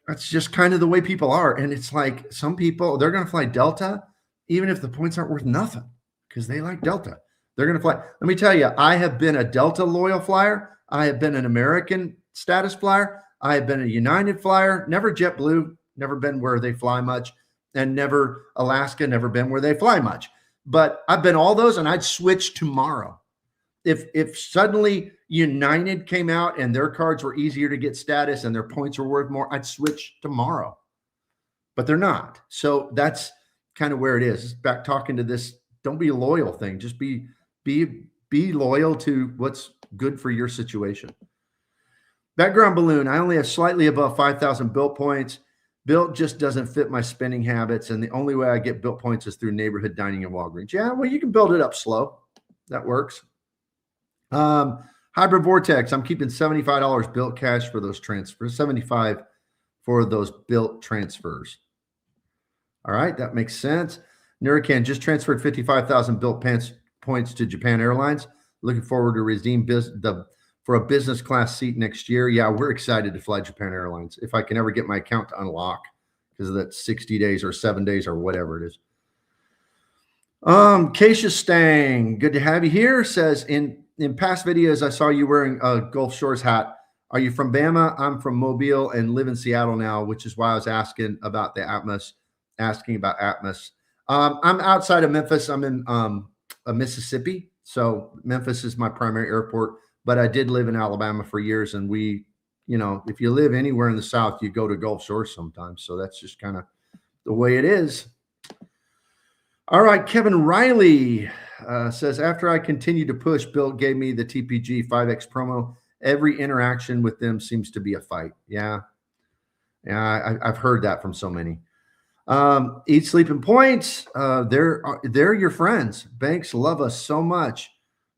that's just kind of the way people are. And it's like some people, they're going to fly Delta, even if the points aren't worth nothing, because they like Delta. They're going to fly. Let me tell you, I have been a Delta loyal flyer. I have been an American status flyer. I have been a United flyer, never JetBlue, never been where they fly much. And never Alaska, never been where they fly much. But I've been all those, and I'd switch tomorrow. If suddenly United came out and their cards were easier to get status and their points were worth more, I'd switch tomorrow. But they're not. So that's kind of where it is. Back talking to this, don't be a loyal thing. Just be loyal to what's good for your situation. Background Balloon, I only have slightly above 5,000 Bilt points. Bilt just doesn't fit my spending habits, and the only way I get Bilt points is through neighborhood dining and Walgreens. Yeah, well, you can build it up slow. That works. Hybrid Vortex, I'm keeping $75 Bilt cash for those transfers, $75 for those Bilt transfers. All right, that makes sense. Nurican just transferred 55,000 Bilt points to Japan Airlines. Looking forward to redeem for a business class seat next year. Yeah, we're excited to fly Japan Airlines if I can ever get my account to unlock, because of that 60 days or 7 days or whatever it is. Keisha Stang, good to have you here. Says in past videos, I saw you wearing a Gulf Shores hat. Are you from Bama? I'm from Mobile and live in Seattle now, which is why I was asking about the Atmos, I'm outside of Memphis. I'm in Mississippi. So Memphis is my primary airport, but I did live in Alabama for years. And we, if you live anywhere in the South, you go to Gulf Shores sometimes. So that's just kind of the way it is. All right. Kevin Riley says, after I continued to push, Bilt gave me the TPG 5X promo. Every interaction with them seems to be a fight. Yeah. I've heard that from so many. Eat, Sleep, and Points. They're your friends. Banks love us so much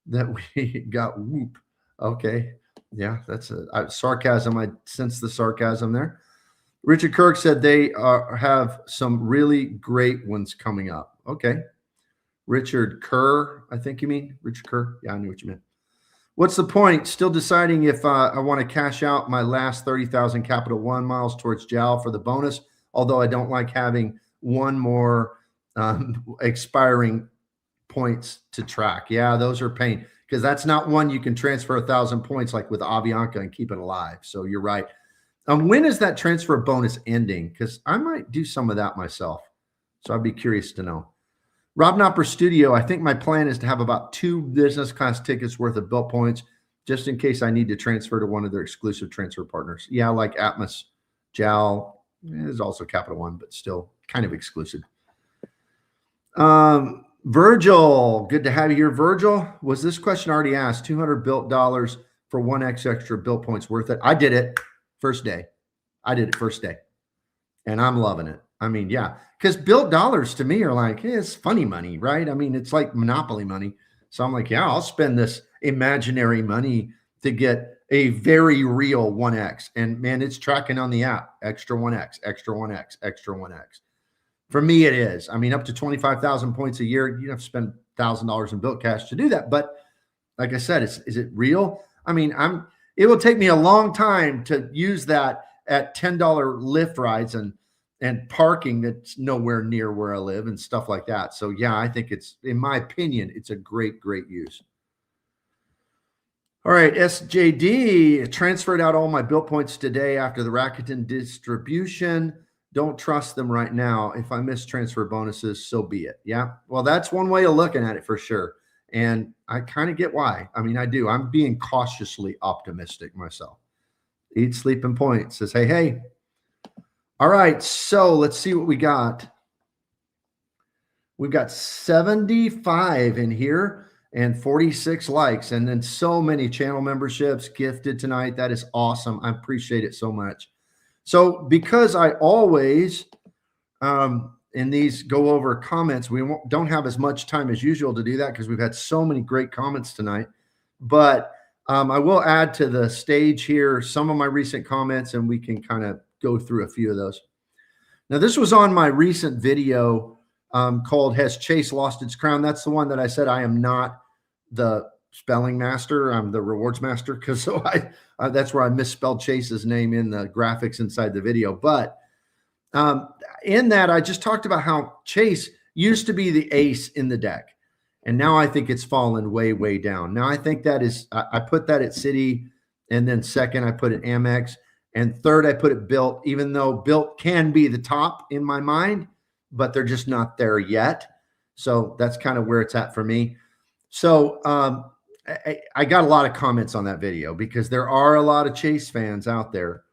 that we got whoop. Okay. Yeah, that's a sarcasm. I sense the sarcasm there. Richard Kirk said they have some really great ones coming up. Okay. Richard Kerr, I think you mean. Richard Kerr. Yeah, I knew what you meant. What's the point? Still deciding if I want to cash out my last 30,000 Capital One miles towards JAL for the bonus, although I don't like having one more expiring points to track. Yeah, those are pain because that's not one you can transfer 1,000 points like with Avianca and keep it alive. So you're right. When is that transfer bonus ending? Because I might do some of that myself. So I'd be curious to know. Rob Knopper Studio, I think my plan is to have about 2 business class tickets worth of Bilt points just in case I need to transfer to one of their exclusive transfer partners. Yeah, like Atmos, JAL, there's also Capital One, but still kind of exclusive. Virgil, good to have you here. Virgil, was this question already asked? 200 Bilt dollars for 1x extra Bilt points worth it? I did it first day. And I'm loving it. I mean, yeah, because Bilt dollars to me are like, it's funny money, right? I mean, it's like Monopoly money. So I'm like, yeah, I'll spend this imaginary money to get a very real 1x. And man, it's tracking on the app, extra 1x, extra 1x, extra 1x. For me, it is. I mean, up to 25,000 points a year, you have to spend $1,000 in Bilt cash to do that. But like I said, is it real? I mean, it will take me a long time to use that at $10 Lyft rides and parking that's nowhere near where I live and stuff like that. So yeah, I think it's, in my opinion, it's a great use. All right, SJD, transferred out all my Bilt points today after the Rakuten distribution. Don't trust them right now. If I miss transfer bonuses, so be it. Yeah, well, that's one way of looking at it for sure. And I kind of get why. I mean, I do. I'm being cautiously optimistic myself. Eat, Sleep, and Points says, hey. All right, so let's see what we got. We've got 75 in here and 46 likes, and then so many channel memberships gifted tonight. That is awesome. I appreciate it so much. So because I always, in these go over comments, we don't have as much time as usual to do that because we've had so many great comments tonight. But I will add to the stage here some of my recent comments, and we can kind of go through a few of those. Now, this was on my recent video called Has Chase Lost Its Crown? That's the one that I said I am not the spelling master. I'm the rewards master, because so that's where I misspelled Chase's name in the graphics inside the video. But in that, I just talked about how Chase used to be the ace in the deck. And now I think it's fallen way down. Now I think that is, I put that at Citi, and then second, I put it Amex. And third, I put it Bilt, even though Bilt can be the top in my mind, but they're just not there yet. So that's kind of where it's at for me. So I got a lot of comments on that video because there are a lot of Chase fans out there.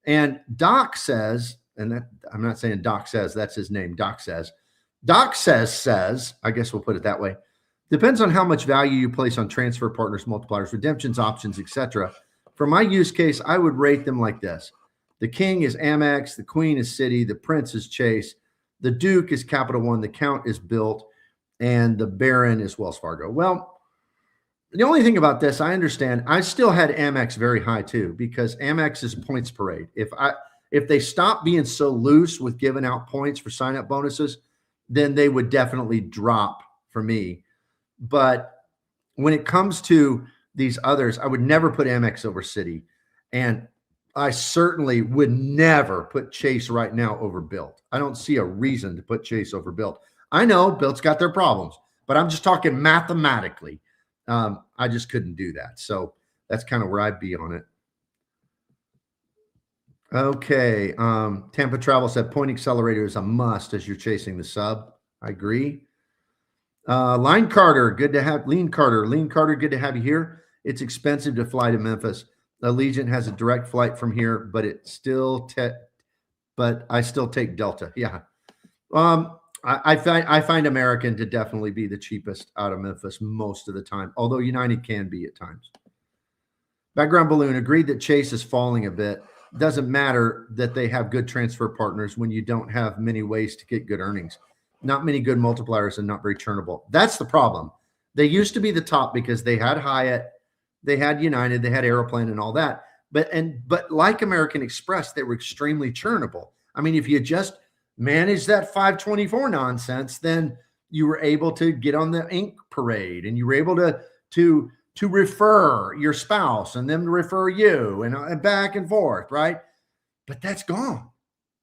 And Doc says, and that, I'm not saying Doc says, that's his name. Doc says, I guess we'll put it that way. Depends on how much value you place on transfer partners, multipliers, redemptions, options, etc. For my use case, I would rate them like this. The king is Amex, the queen is Citi, the prince is Chase, the duke is Capital One, the count is Bilt, and the baron is Wells Fargo. Well, the only thing about this, I understand, I still had Amex very high too, because Amex is points parade. If they stop being so loose with giving out points for sign-up bonuses, then they would definitely drop for me. But when it comes to these others, I would never put Amex over Citi. And I certainly would never put Chase right now over Bilt. I don't see a reason to put Chase over Bilt. I know Bilt's got their problems, but I'm just talking mathematically. I just couldn't do that. So that's kind of where I'd be on it. Okay. Tampa Travel said point accelerator is a must as you're chasing the sub. I agree. Line Carter, good to have Lean Carter. Lean Carter, good to have you here. It's expensive to fly to Memphis. Allegiant has a direct flight from here, but I still take Delta. Yeah. I find American to definitely be the cheapest out of Memphis most of the time, although United can be at times. Background Balloon agreed that Chase is falling a bit. Doesn't matter that they have good transfer partners when you don't have many ways to get good earnings. Not many good multipliers and not very churnable. That's the problem. They used to be the top because they had Hyatt, they had United, they had Aeroplan and all that. But like American Express, they were extremely churnable. I mean, if you just manage that 524 nonsense, then you were able to get on the ink parade and you were able to refer your spouse and them to refer you and back and forth, right? But that's gone.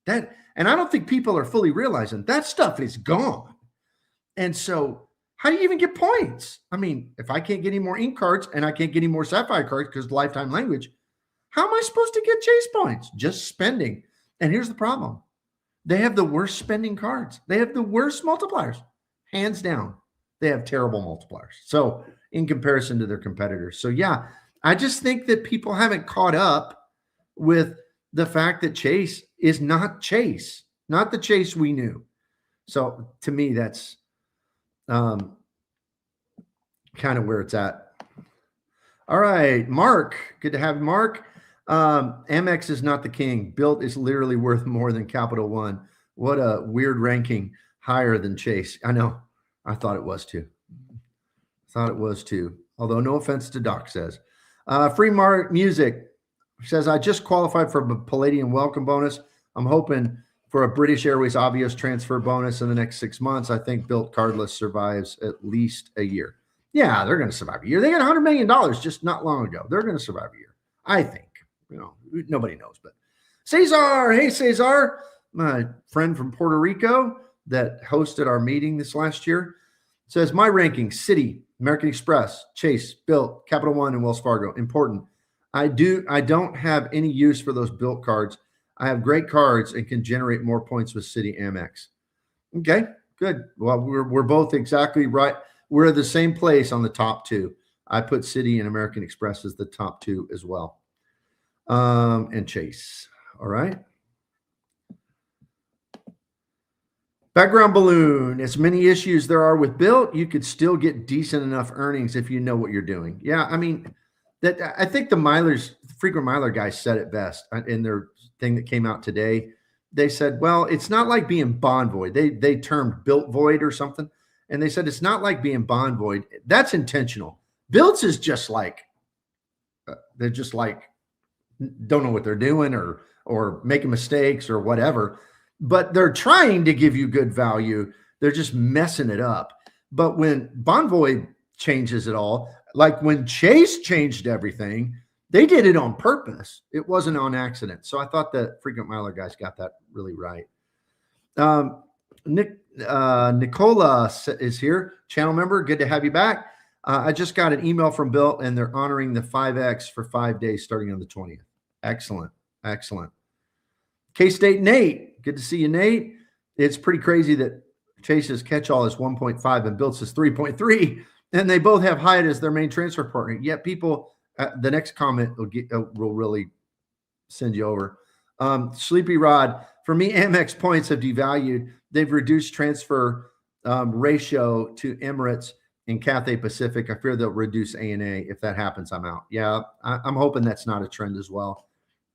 And I don't think people are fully realizing that stuff is gone. And so how do you even get points? I mean, if I can't get any more ink cards and I can't get any more Sapphire cards because lifetime language, how am I supposed to get Chase points? Just spending. And here's the problem. They have the worst spending cards. They have the worst multipliers. Hands down. They have terrible multipliers. So in comparison to their competitors. So yeah, I just think that people haven't caught up with the fact that Chase is not Chase, not the Chase we knew. So to me, that's kind of where it's at. All right, Mark, good to have you, Mark. Amex is not the king. Bilt is literally worth more than Capital One. What a weird ranking, higher than Chase. I know. I thought it was too. Although no offense to Doc says. Free Mark Music says, I just qualified for a Palladium welcome bonus. I'm hoping for a British Airways obvious transfer bonus in the next 6 months. I think Bilt Cardless survives at least a year. Yeah, they're going to survive a year. They got $100 million just not long ago. They're going to survive a year. I think. Nobody knows. But Cesar, hey, Cesar, my friend from Puerto Rico that hosted our meeting this last year, says, my ranking, Citi, American Express, Chase, Bilt, Capital One, and Wells Fargo. Important. I don't have any use for those Bilt cards. I have great cards and can generate more points with Citi Amex. Okay, good. Well, we're both exactly right. We're at the same place on the top two. I put Citi and American Express as the top two as well. And Chase. All right. Background Balloon. As many issues there are with Bilt, you could still get decent enough earnings if you know what you're doing. Yeah, I mean, I think the frequent miler guys said it best in their thing that came out today. They said, well, it's not like being bond void. They termed Bilt void or something. And they said, it's not like being bond void. That's intentional. Bilt's is just like, they're just like, don't know what they're doing or making mistakes or whatever, but they're trying to give you good value. They're just messing it up. But when bond void changes it all, like when Chase changed everything, they did it on purpose. It wasn't on accident. So I thought the frequent miler guys got that really right. Nicola is here, channel member. Good to have you back. I just got an email from Bilt and they're honoring the 5X for 5 days starting on the 20th. Excellent. Excellent. K-State Nate. Good to see you, Nate. It's pretty crazy that Chase's catch-all is 1.5 and Bilt's is 3.3. And they both have Hyatt as their main transfer partner. Yet people, the next comment will really send you over. Sleepy Rod, for me, Amex points have devalued. They've reduced transfer ratio to Emirates and Cathay Pacific. I fear they'll reduce ANA. If that happens, I'm out. Yeah, I'm hoping that's not a trend as well.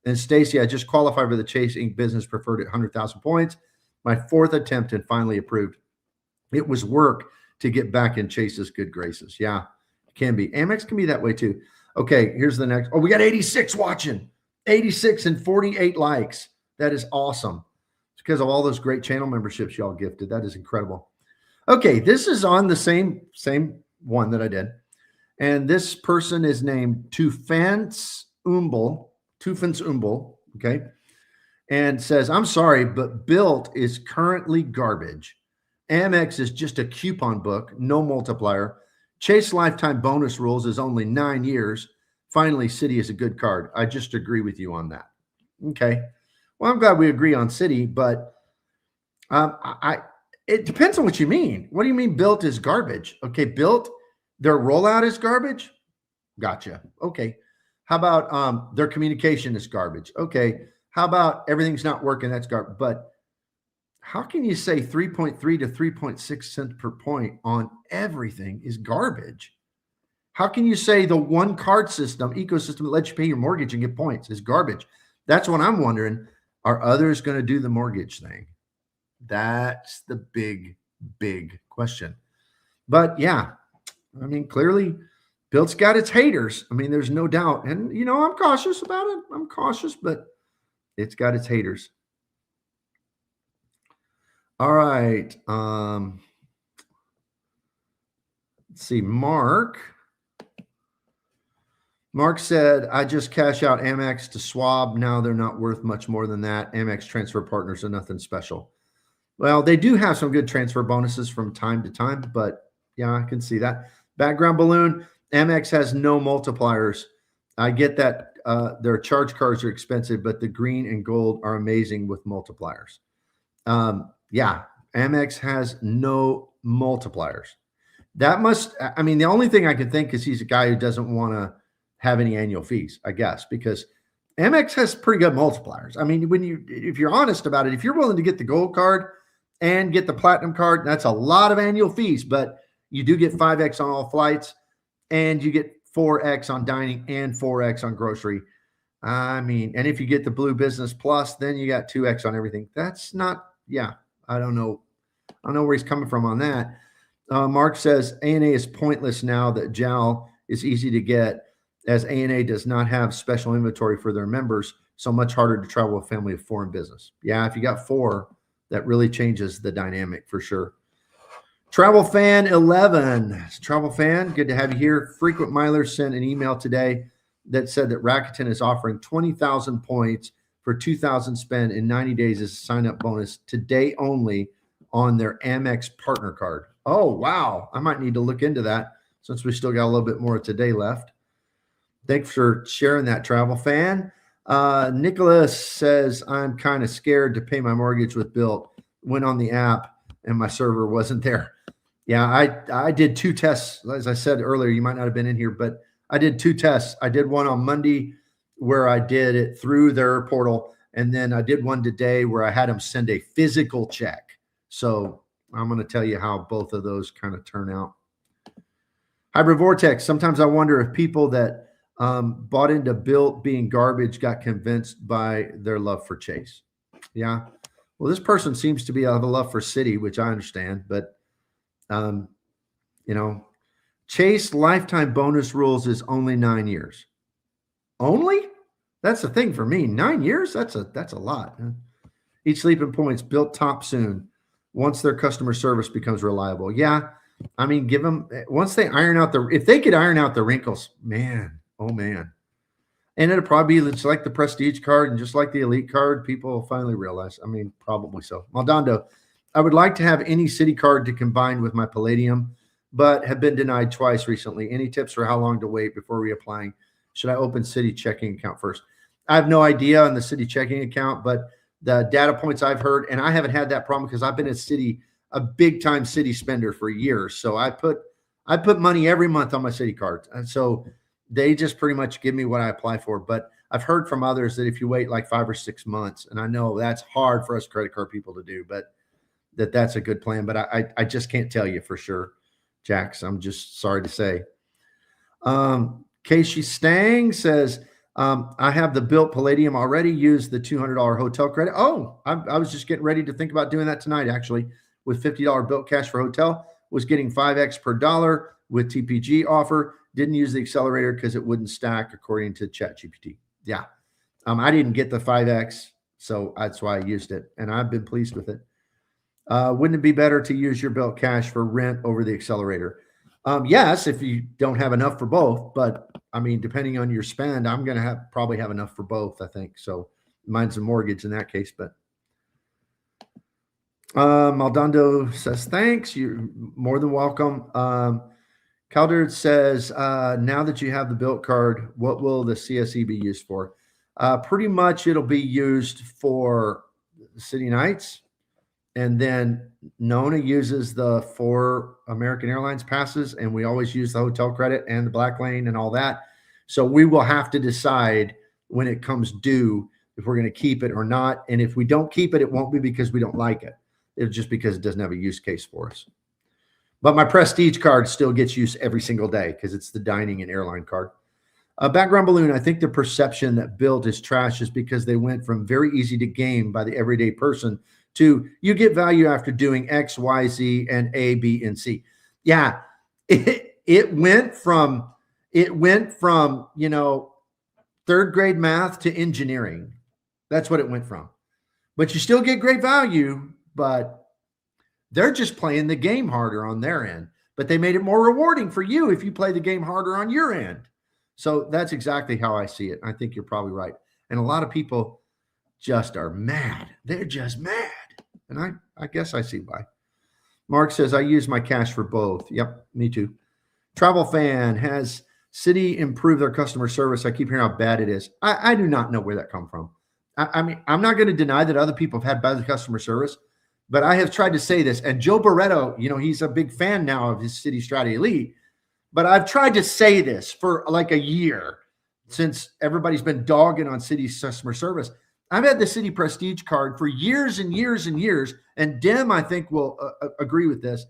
And Stacy, I just qualified for the Chase Inc. Business Preferred at 100,000 points. My 4th attempt and finally approved. It was work to get back in Chase's good graces. Yeah, it can be. Amex can be that way too. Okay, here's the next. Oh, we got 86 watching. 86 and 48 likes. That is awesome. It's because of all those great channel memberships y'all gifted. That is incredible. Okay, this is on the same one that I did. And this person is named Tufance Umbel. Tufensumbel, okay, and says, I'm sorry, but Bilt is currently garbage. Amex is just a coupon book, no multiplier. Chase lifetime bonus rules is only 9 years. Finally, Citi is a good card. I just agree with you on that. Okay. Well, I'm glad we agree on Citi, but it depends on what you mean. What do you mean Bilt is garbage? Okay, Bilt, their rollout is garbage? Gotcha. Okay. How about their communication is garbage? Okay. How about everything's not working? That's garbage. But how can you say 3.3 to 3.6 cents per point on everything is garbage? How can you say the one card system, ecosystem that lets you pay your mortgage and get points is garbage? That's what I'm wondering. Are others going to do the mortgage thing? That's the big, big question. But yeah, I mean, clearly Bilt's got its haters. I mean, there's no doubt. And, you know, I'm cautious about it. I'm cautious, but it's got its haters. All right. Let's see. Mark said, I just cash out Amex to Schwab. Now they're not worth much more than that. Amex transfer partners are nothing special. Well, they do have some good transfer bonuses from time to time, but yeah, I can see that. Background balloon, Amex has no multipliers. I get that their charge cards are expensive, but the green and gold are amazing with multipliers. Yeah, Amex has no multipliers. That must, I mean, the only thing I can think is he's a guy who doesn't want to have any annual fees, I guess, because Amex has pretty good multipliers. I mean, if you're honest about it, if you're willing to get the gold card and get the platinum card, that's a lot of annual fees, but you do get 5X on all flights and you get 4X on dining and 4X on grocery. I mean, and if you get the Blue Business Plus, then you got 2X on everything. That's not, yeah, I don't know where he's coming from on that. Mark says ANA is pointless now that JAL is easy to get, as ANA does not have special inventory for their members, so much harder to travel with family of 4 in business. Yeah, if you got 4, that really changes the dynamic for sure. Travel Fan 11. Travel Fan, good to have you here. Frequent Miler sent an email today that said that Rakuten is offering 20,000 points for 2,000 spent in 90 days as a sign-up bonus today only on their Amex partner card. Oh, wow. I might need to look into that since we still got a little bit more today left. Thanks for sharing that, Travel Fan. Nicholas says, I'm kind of scared to pay my mortgage with Bilt. Went on the app and my server wasn't there. Yeah, I did 2 tests. As I said earlier, you might not have been in here, but I did 2 tests. I did one on Monday where I did it through their portal. And then I did one today where I had them send a physical check. So I'm going to tell you how both of those kind of turn out. Hybrid Vortex. Sometimes I wonder if people that bought into Bilt being garbage got convinced by their love for Chase. Yeah. Well, this person seems to have a love for Citi, which I understand, but you know, Chase lifetime bonus rules is only 9 years. Only? That's the thing for me. 9 years? That's a lot. Each sleeping points Bilt top soon once their customer service becomes reliable. Yeah. I mean, give them, once they iron out if they could iron out the wrinkles, man, oh man. And it'll probably be just like the Prestige card and just like the Elite card, people will finally realize. I mean, probably so. Maldonado, I would like to have any Citi card to combine with my Palladium, but have been denied twice recently. Any tips for how long to wait before reapplying? Should I open Citi checking account first? I have no idea on the Citi checking account, but the data points I've heard, and I haven't had that problem because I've been a big time Citi spender for years. So I put money every month on my Citi cards. And so they just pretty much give me what I apply for. But I've heard from others that if you wait like 5 or 6 months, and I know that's hard for us credit card people to do, but that's a good plan. But I just can't tell you for sure, Jax. I'm just sorry to say. Casey Stang says, I have the Bilt Palladium already, used the $200 hotel credit. Oh, I was just getting ready to think about doing that tonight, actually, with $50 Bilt cash for hotel. Was getting 5X per dollar with TPG offer. Didn't use the accelerator because it wouldn't stack according to ChatGPT. Yeah. I didn't get the 5X, so that's why I used it, and I've been pleased with it. Wouldn't it be better to use your Bilt cash for rent over the accelerator? Yes, if you don't have enough for both, but I mean, depending on your spend, I'm going to probably have enough for both, I think. So mine's a mortgage in that case, but Maldonado says, thanks. You're more than welcome. Calder says, now that you have the Bilt card, what will the CSE be used for? Pretty much it'll be used for city nights. And then Nona uses the 4 American Airlines passes, and we always use the hotel credit and the black lane and all that. So we will have to decide when it comes due if we're going to keep it or not. And if we don't keep it, it won't be because we don't like it. It's just because it doesn't have a use case for us. But my Prestige card still gets used every single day because it's the dining and airline card. Background balloon, I think the perception that Bilt is trash is because they went from very easy to game by the everyday person to you get value after doing X, Y, Z, and A, B, and C. Yeah, it went from, you know, 3rd grade math to engineering. That's what it went from. But you still get great value, but they're just playing the game harder on their end. But they made it more rewarding for you if you play the game harder on your end. So that's exactly how I see it. I think you're probably right. And a lot of people just are mad. They're just mad. And I guess I see why. Mark says, I use my cash for both. Yep, me too. Travel fan, has Citi improved their customer service? I keep hearing how bad it is. I do not know where that come from. I mean, I'm not going to deny that other people have had bad customer service, but I have tried to say this. And Joe Barretto, you know, he's a big fan now of his Citi Strata Elite. But I've tried to say this for like a year since everybody's been dogging on Citi's customer service. I've had the Citi Prestige card for years and years and years. And Dim, I think, will agree with this.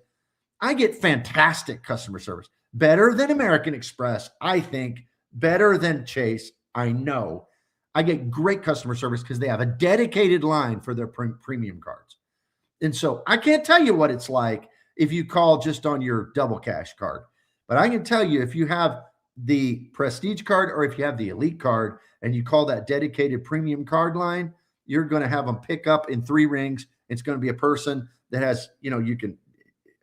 I get fantastic customer service. Better than American Express, I think. Better than Chase, I know. I get great customer service because they have a dedicated line for their premium cards. And so I can't tell you what it's like if you call just on your double cash card. But I can tell you if you have the Prestige card or if you have the Elite card and you call that dedicated premium card line, you're going to have them pick up in 3 rings. It's going to be a person that has, you know, you can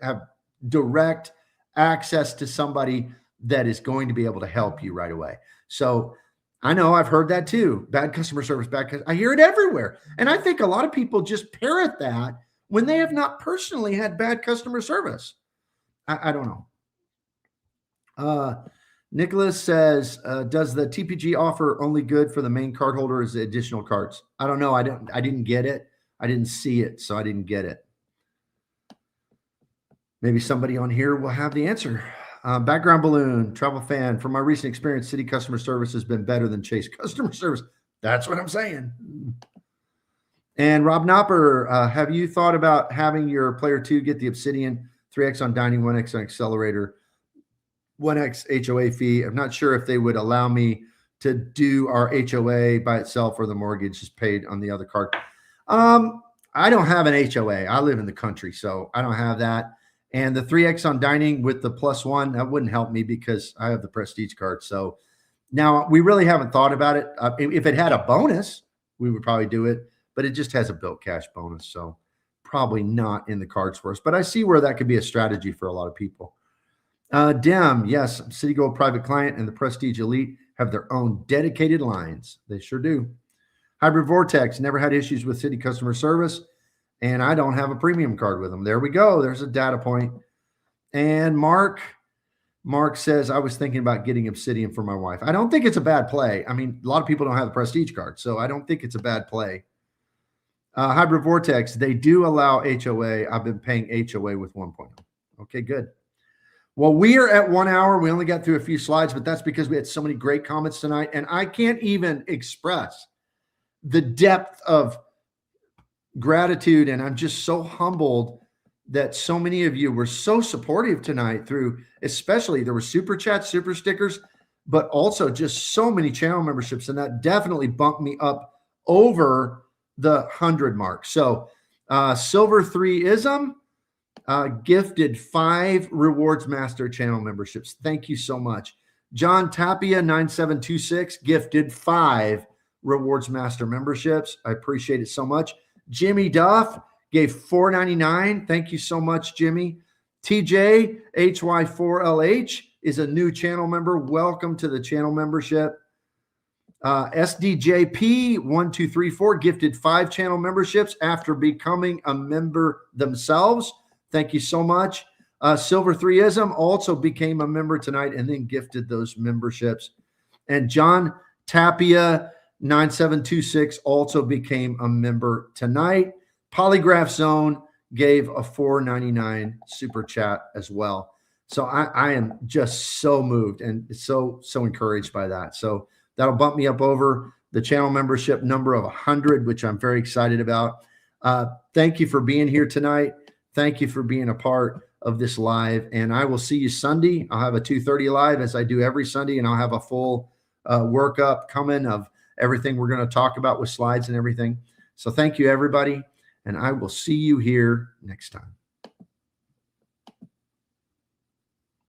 have direct access to somebody that is going to be able to help you right away. So I know I've heard that too. Bad customer service, I hear it everywhere. And I think a lot of people just parrot that when they have not personally had bad customer service. I don't know. Nicholas says, does the TPG offer only good for the main card holder as additional cards? I don't know. I didn't get it. I didn't see it, so I didn't get it. Maybe somebody on here will have the answer. Background balloon, travel fan. From my recent experience, Citi customer service has been better than Chase customer service. That's what I'm saying. And Rob Knopper, have you thought about having your player 2 get the Obsidian 3X on dining, 1X on accelerator, 1X HOA fee? I'm not sure if they would allow me to do our HOA by itself or the mortgage is paid on the other card. I don't have an HOA. I live in the country, so I don't have that. And the 3X on dining with the +1, that wouldn't help me because I have the Prestige card. So now we really haven't thought about it. If it had a bonus, we would probably do it, but it just has a Bilt cash bonus. So probably not in the cards for us, but I see where that could be a strategy for a lot of people. Dim, yes, Citi Gold Private Client and the Prestige Elite have their own dedicated lines. They sure do. Hybrid Vortex, never had issues with Citi customer service, and I don't have a premium card with them. There we go. There's a data point. And Mark says, I was thinking about getting Obsidian for my wife. I don't think it's a bad play. I mean, a lot of people don't have the Prestige card, so I don't think it's a bad play. Hybrid Vortex, they do allow HOA. I've been paying HOA with 1.0. Okay, good. Well, we are at 1 hour. We only got through a few slides, but that's because we had so many great comments tonight, and I can't even express the depth of gratitude, and I'm just so humbled that so many of you were so supportive tonight through, especially there were super chats, super stickers, but also just so many channel memberships, and that definitely bumped me up over the 100 mark. So Silver 3ism gifted 5 Rewards Master channel memberships. Thank you so much. John Tapia 9726 gifted 5 Rewards Master memberships. I appreciate it so much. Jimmy Duff gave $4.99. Thank you so much, Jimmy. TJ HY4LH is a new channel member. Welcome to the channel membership. SDJP1234 gifted 5 channel memberships after becoming a member themselves. Thank you so much. Silver 3ism also became a member tonight and then gifted those memberships. And John Tapia 9726 also became a member tonight. Polygraph Zone gave a $4.99 super chat as well. So I am just so moved and so encouraged by that. So that'll bump me up over the channel membership number of 100, which I'm very excited about. Thank you for being here tonight. Thank you for being a part of this live. And I will see you Sunday. I'll have a 2:30 live as I do every Sunday, and I'll have a full workup coming of everything we're going to talk about with slides and everything. So thank you, everybody. And I will see you here next time.